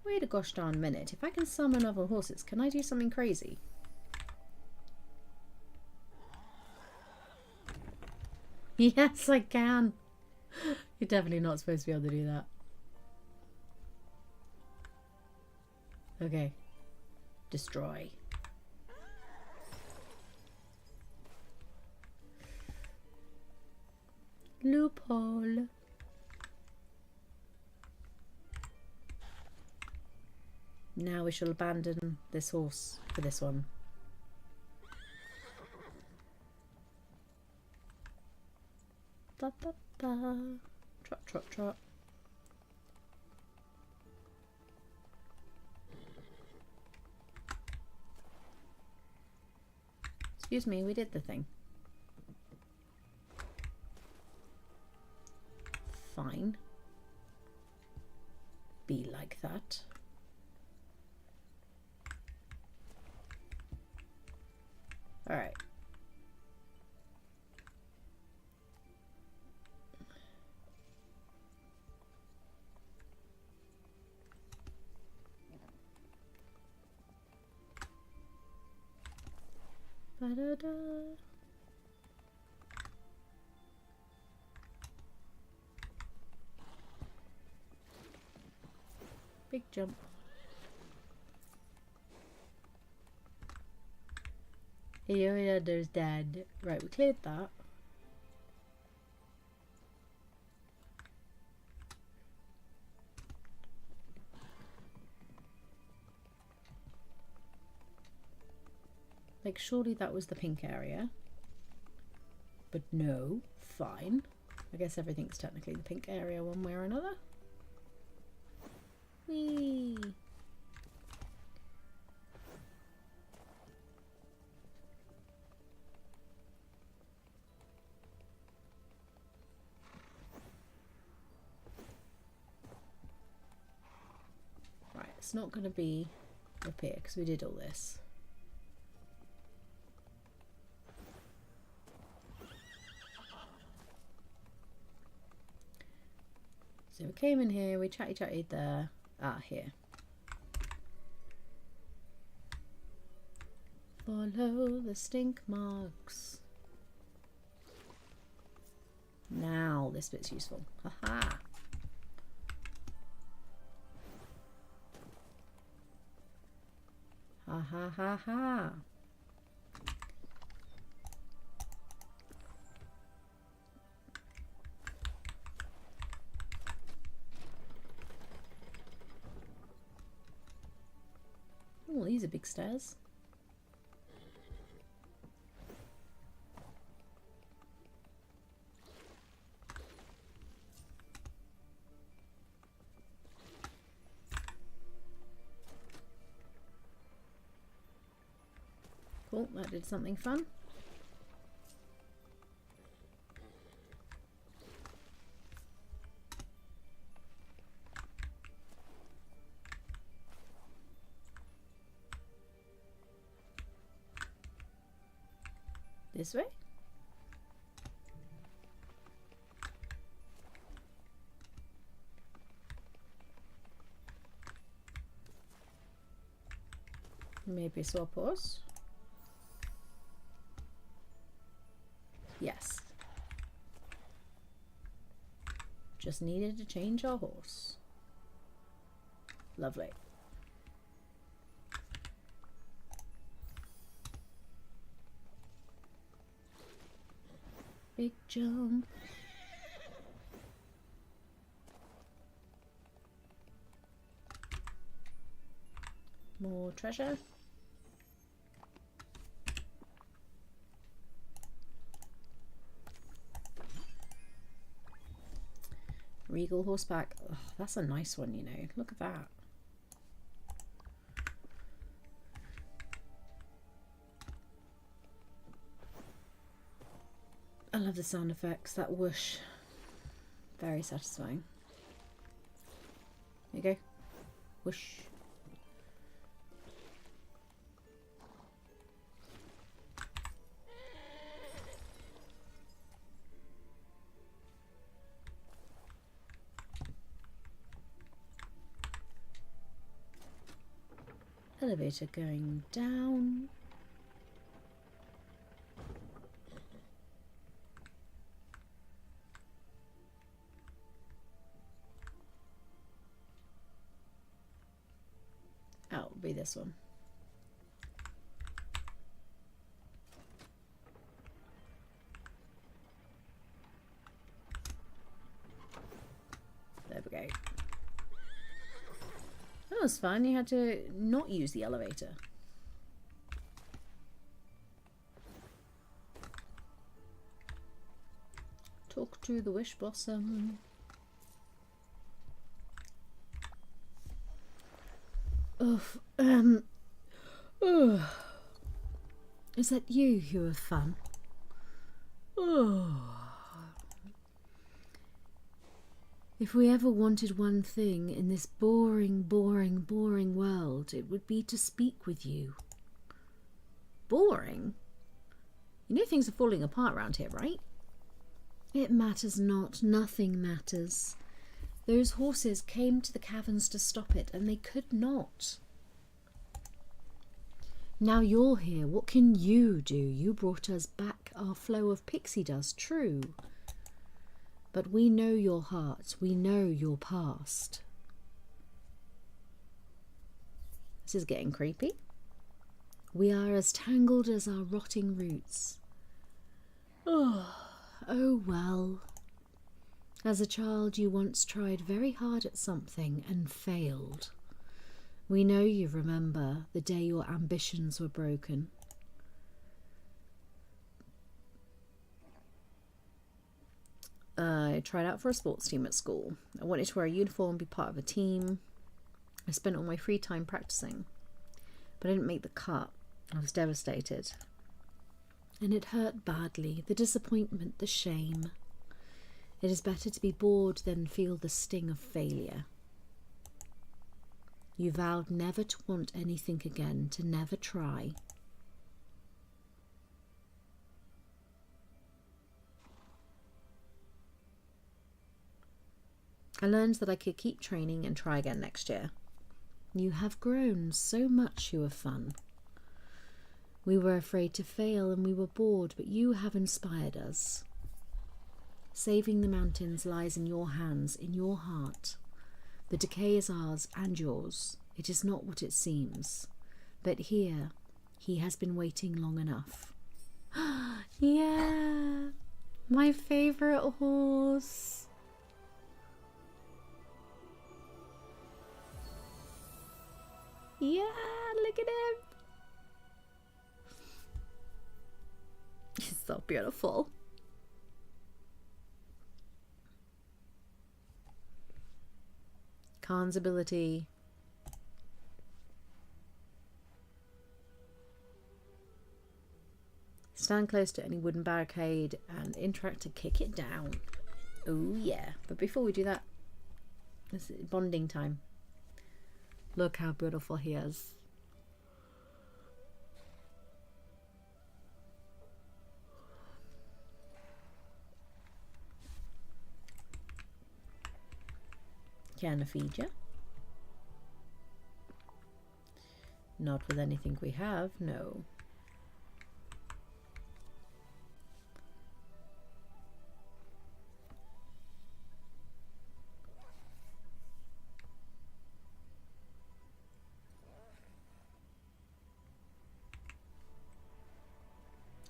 Wait a gosh darn minute. If I can summon other horses, can I do something crazy? Yes, I can. You're definitely not supposed to be able to do that. Okay. Destroy. Loophole. Now we shall abandon this horse for this one. Ba ba ba. Trot, trot, trot. Excuse me, we did the thing. Fine. Be like that. All right. Ba-da-da. Big jump. Hey, there's Dad. Right, we cleared that. Like, surely that was the pink area. But no, fine. I guess everything's technically the pink area one way or another. Whee! Right, it's not going to be up here because we did all this. So we came in here, we chatty there. Ah, here. Follow the stink marks. Now this bit's useful. Haha. Ha ha ha ha. Oh, these are big stairs. Cool, that did something fun. This way? Maybe swap horse? Yes. Just needed to change our horse. Lovely. Big jump. More treasure. Regal horseback. Oh, that's a nice one, you know. Look at that. I love the sound effects. That whoosh. Very satisfying. There you go. Whoosh. Elevator going down. Oh, it'll be this one. was fun. You had to not use the elevator. Talk to the Wishblossom. Oof. Is that you, HueOfFun? Oh. If we ever wanted one thing in this boring, boring, boring world, it would be to speak with you. Boring? You know things are falling apart around here, right? It matters not. Nothing matters. Those horses came to the caverns to stop it, and they could not. Now you're here. What can you do? You brought us back our flow of pixie dust, true. But we know your heart. We know your past. This is getting creepy. We are as tangled as our rotting roots. Oh well. As a child, you once tried very hard at something and failed. We know you remember the day your ambitions were broken. I tried out for a sports team at school. I wanted to wear a uniform and be part of a team. I spent all my free time practicing, but I didn't make the cut. I was devastated. And it hurt badly, the disappointment, the shame. It is better to be bored than feel the sting of failure. You vowed never to want anything again, to never try. I learned that I could keep training and try again next year. You have grown so much, HueOfFun. We were afraid to fail and we were bored, but you have inspired us. Saving the mountains lies in your hands, in your heart. The decay is ours and yours. It is not what it seems. But here, he has been waiting long enough. Yeah, my favourite horse. Yeah, look at him. He's so beautiful. Khan's ability. Stand close to any wooden barricade and interact to kick it down. Oh yeah. But before we do that, this is bonding time. Look how beautiful he is. Can I feed you? Not with anything we have, no.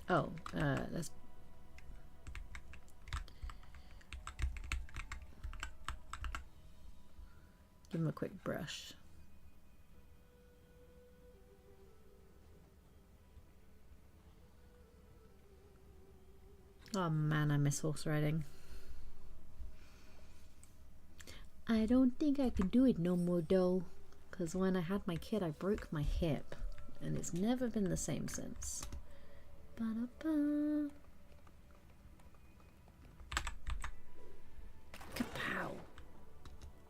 Oh, let's give him a quick brush. Oh man, I miss horse riding. I don't think I can do it no more though, because when I had my kid I broke my hip and it's never been the same since. Ba-da-ba. Kapow.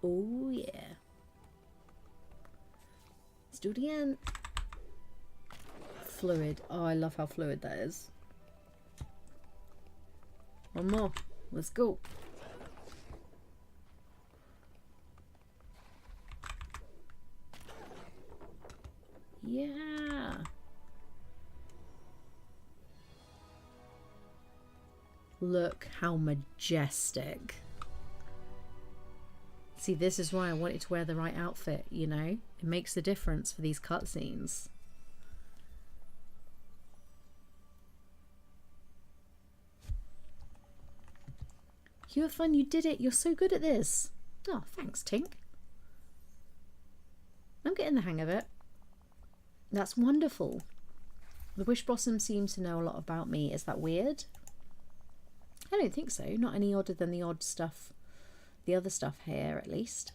Oh yeah. Let's do it again. Fluid. Oh, I love how fluid that is. One more. Let's go. Yeah. Look how majestic. See, this is why I wanted to wear the right outfit, you know? It makes the difference for these cutscenes. HueOfFun, you did it. You're so good at this. Oh, thanks, Tink. I'm getting the hang of it. That's wonderful. The Wishblossom seems to know a lot about me. Is that weird? I don't think so. Not any odder than the odd stuff, the other stuff here at least.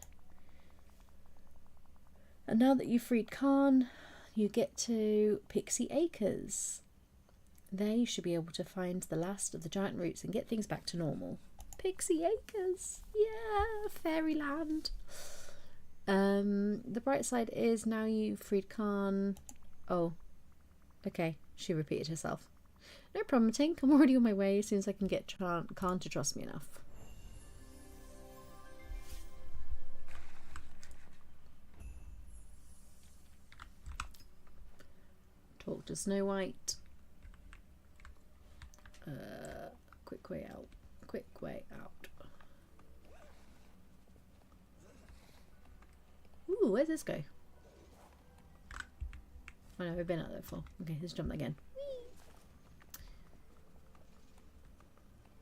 And now that you've freed Khan, you get to Pixie Acres. There you should be able to find the last of the giant roots and get things back to normal. Pixie Acres! Yeah! Fairyland! The bright side is now you've freed Khan. Oh, okay. She repeated herself. No problem, Tink. I'm already on my way as soon as I can get Khan to trust me enough. Talk to Snow White. Quick way out. Quick way out. Ooh, where's this go? Oh no, we've been out there before. Okay, let's jump again.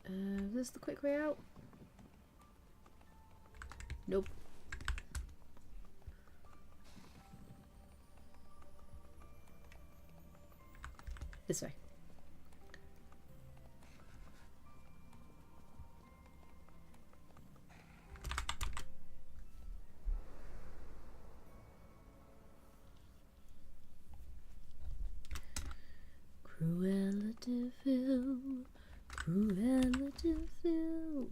Is this the quick way out? Nope. This way. Cruella de Vil, Cruella de Vil,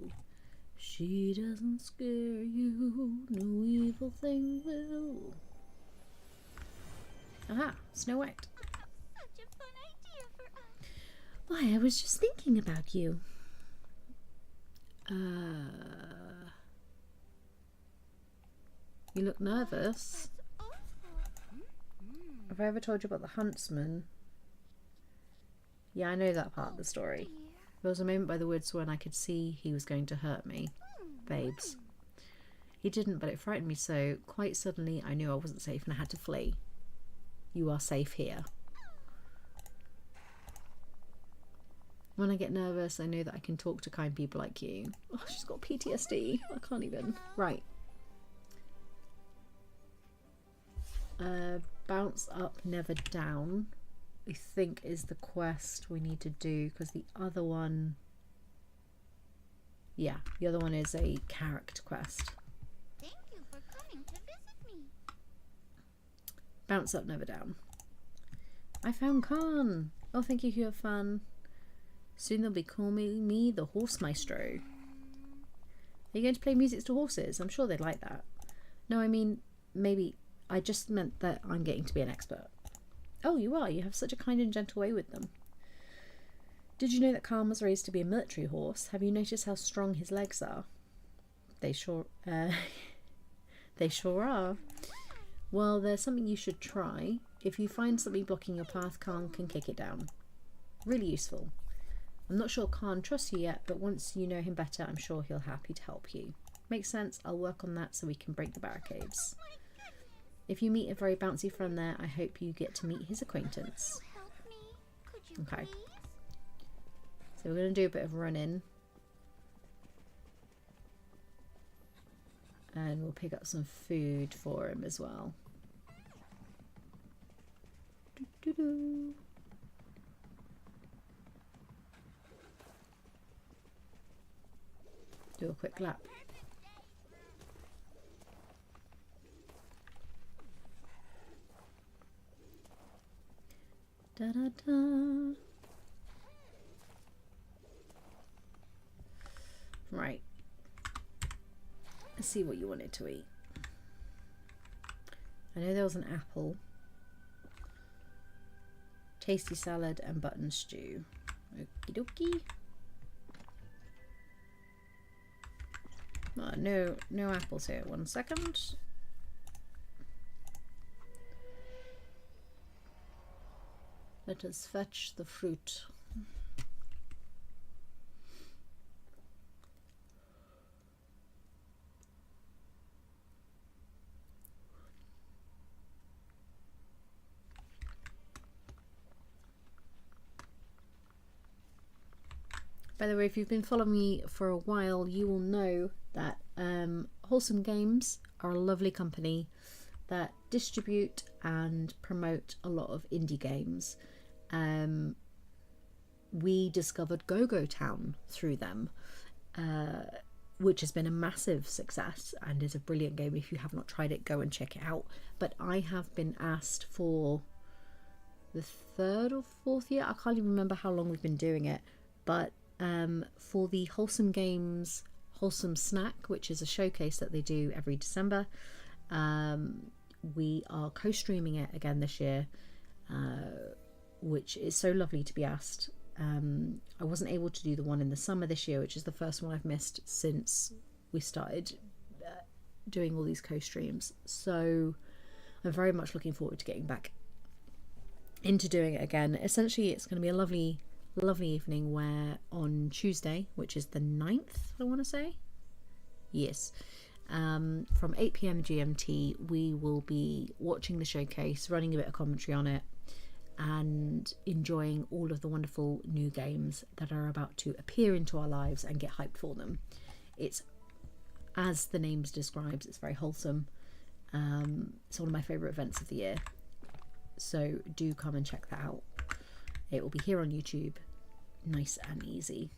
she doesn't scare you, no evil thing will. Aha, Snow White. Such a fun idea for us. Why, I was just thinking about you. You look nervous. That's awful. Have I ever told you about the huntsman? Yeah, I know that part of the story. There was a moment by the woods when I could see he was going to hurt me. Babes. He didn't, but it frightened me so. Quite suddenly, I knew I wasn't safe and I had to flee. You are safe here. When I get nervous, I know that I can talk to kind people like you. Oh, she's got PTSD. I can't even. Right. Bounce up, never down, I think is the quest we need to do, because the other one, yeah, the other one is a character quest. Thank you for coming to visit me. Bounce up, never down. I found Khan. Oh, thank you, HueOfFun. Soon they'll be calling me the Horse Maestro. Are you going to play music to horses? I'm sure they'd like that. No, I mean, maybe I just meant that I'm getting to be an expert. Oh, you are. You have such a kind and gentle way with them. Did you know that Khan was raised to be a military horse? Have you noticed how strong his legs are? They sure are. Well, there's something you should try. If you find something blocking your path, Khan can kick it down. Really useful. I'm not sure Khan trusts you yet, but once you know him better, I'm sure he'll happy to help you. Makes sense. I'll work on that so we can break the barricades. If you meet a very bouncy friend there, I hope you get to meet his acquaintance. Help me. Could you Okay. please? So we're going to do a bit of running. And we'll pick up some food for him as well. Doo-doo-doo. Do a quick lap. Da da da. Right. Let's see what you wanted to eat. I know there was an apple, tasty salad, and button stew. Okie dokie. No apples here. 1 second. Let us fetch the fruit. By the way, if you've been following me for a while, you will know that Wholesome Games are a lovely company. that distribute and promote a lot of indie games. We discovered Go-Go Town through them, which has been a massive success and is a brilliant game. If you have not tried it, go and check it out. But I have been asked for the 3rd or 4th year, I can't even remember how long we've been doing it, but for the Wholesome Games Wholesome Snack, which is a showcase that they do every December, we are co-streaming it again this year, which is so lovely to be asked. I wasn't able to do the one in the summer this year, which is the first one I've missed since we started doing all these co-streams. So I'm very much looking forward to getting back into doing it again. Essentially, it's going to be a lovely evening where on Tuesday, which is the 9th, I want to say, yes, from 8 p.m. GMT, we will be watching the showcase, running a bit of commentary on it, and enjoying all of the wonderful new games that are about to appear into our lives and get hyped for them. It's, as the name describes, it's very wholesome. It's one of my favourite events of the year, so do come and check that out. It will be here on YouTube, nice and easy.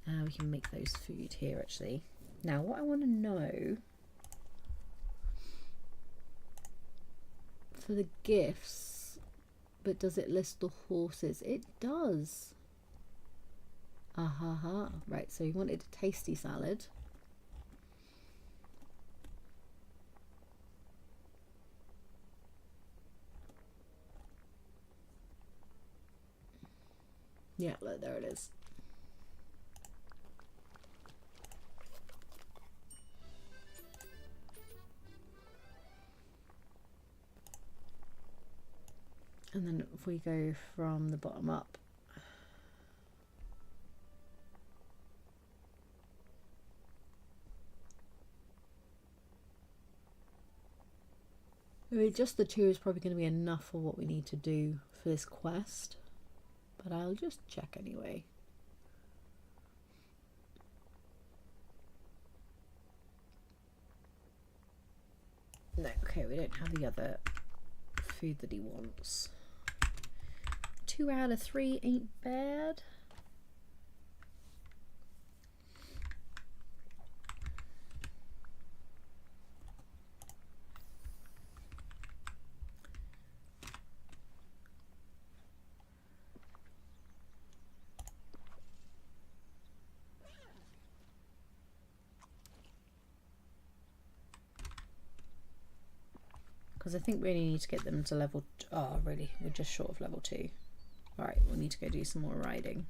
We can make those food here actually. Now what I want to know for the gifts, but does it list the horses? It does. Right, so you wanted a tasty salad. Yeah, look, there it is. And then if we go from the bottom up, I mean, just the 2 is probably going to be enough for what we need to do for this quest, but I'll just check anyway. No, okay, we don't have the other food that he wants. 2 out of 3 ain't bad. Because I think we only need to get them to level... Oh, really? We're just short of level 2. Alright, we'll need to go do some more riding.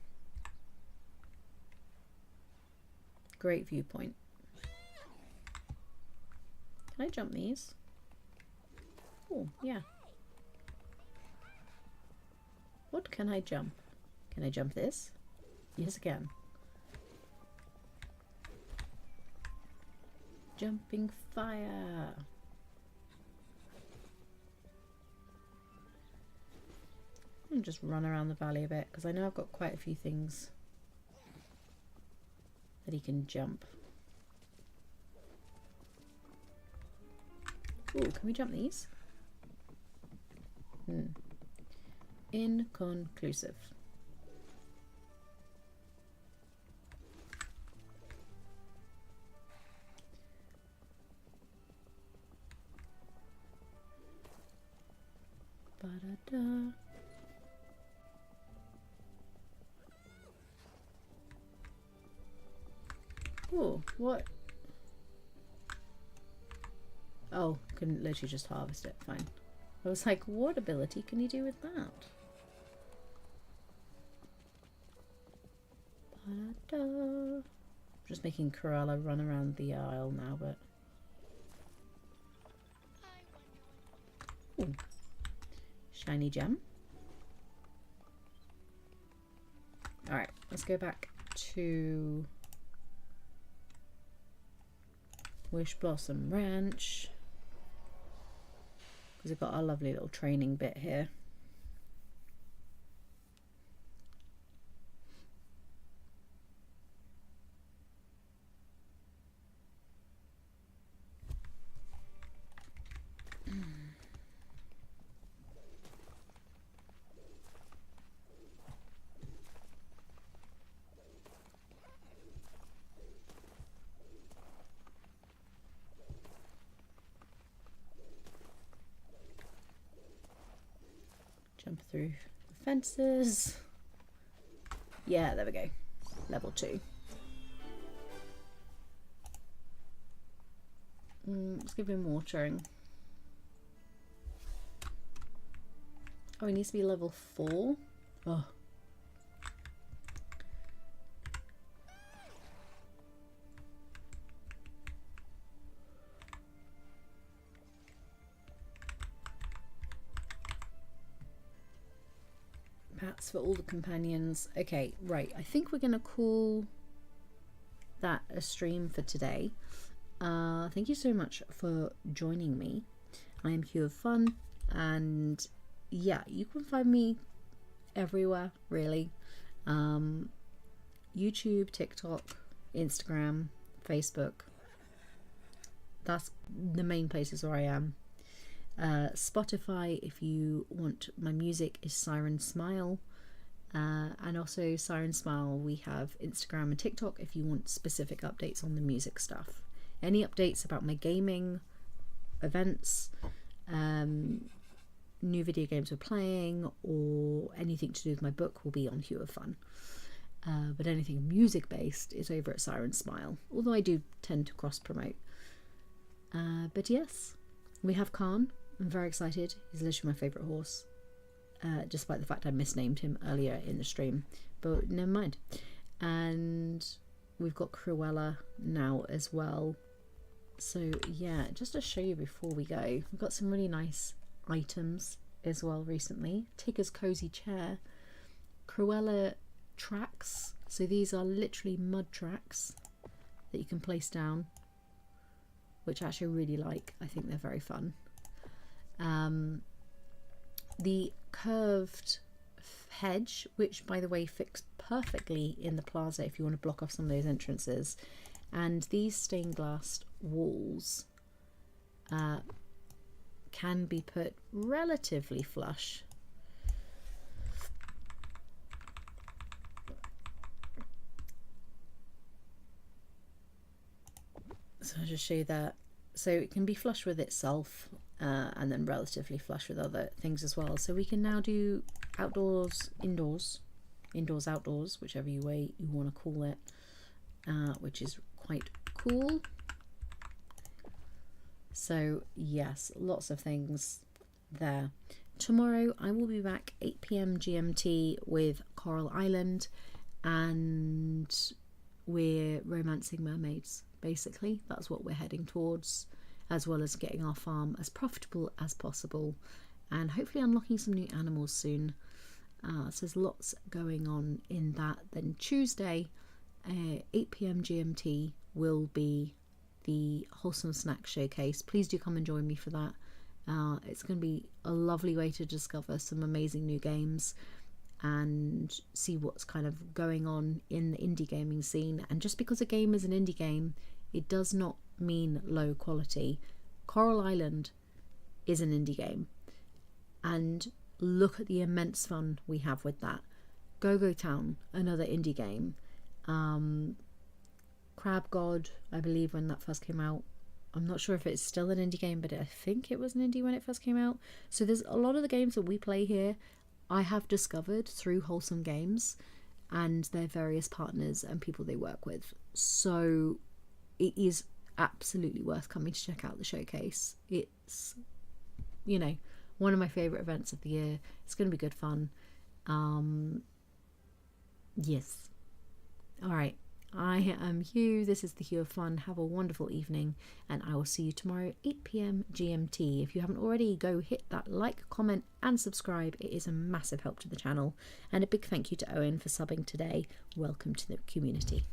Great viewpoint. Can I jump these? Oh, yeah. What can I jump? Can I jump this? Yes, I can. Jumping fire. And just run around the valley a bit, because I know I've got quite a few things that he can jump. Ooh, can we jump these? Inconclusive. Ba-da-da. Oh, what? Oh, can literally just harvest it. Fine. I was like, what ability can you do with that? Ba-da-da. Just making Cruella run around the aisle now, but... Ooh. Shiny gem. Alright, let's go back to Wishblossom Ranch, because we've got our lovely little training bit here. through the fences. Yeah, there we go. Level 2. Let's give him watering. Oh, he needs to be level 4. Oh. Pats for all the companions. Okay, right. I think we're going to call that a stream for today. Thank you so much for joining me. I am HueOfFun, and yeah, you can find me everywhere, really. YouTube, TikTok, Instagram, Facebook. That's the main places where I am. Spotify, if you want my music, is Siren Smile. And also Siren Smile, we have Instagram and TikTok if you want specific updates on the music stuff. Any updates about my gaming, events, new video games we're playing, or anything to do with my book will be on HueOfFun. But anything music based is over at Siren Smile, although I do tend to cross promote. But yes, we have Khan. I'm very excited. He's literally my favourite horse, despite the fact I misnamed him earlier in the stream, but never mind. And we've got Cruella now as well. So yeah, just to show you before we go, we've got some really nice items as well recently. Tigger's cozy chair, Cruella tracks. So these are literally mud tracks that you can place down, which I actually really like. I think they're very fun. The curved hedge, which by the way fits perfectly in the plaza if you want to block off some of those entrances, and these stained glass walls can be put relatively flush. So I'll just show you that. So it can be flush with itself, and then relatively flush with other things as well. So we can now do outdoors, indoors, indoors, outdoors, whichever way you want to call it, which is quite cool. So yes, lots of things there. Tomorrow I will be back 8 PM GMT with Coral Island, and we're romancing mermaids. Basically, that's what we're heading towards, as well as getting our farm as profitable as possible and hopefully unlocking some new animals soon. So there's lots going on in that. Then Tuesday, 8 PM GMT will be the Wholesome Snack Showcase. Please do come and join me for that. It's going to be a lovely way to discover some amazing new games and see what's kind of going on in the indie gaming scene. And just because a game is an indie game, it does not mean low quality. Coral Island is an indie game, and look at the immense fun we have with that. Go-Go Town, another indie game. Crab God, I believe when that first came out. I'm not sure if it's still an indie game, but I think it was an indie when it first came out. So there's a lot of the games that we play here I have discovered through Wholesome Games and their various partners and people they work with. So it is absolutely worth coming to check out the showcase. It's, you know, one of my favourite events of the year. It's going to be good fun. Yes. All right. I am Hugh. This is the HueOfFun. Have a wonderful evening, and I will see you tomorrow 8 PM GMT. If you haven't already, go hit that like, comment and subscribe. It is a massive help to the channel. And a big thank you to Owen for subbing today. Welcome to the community.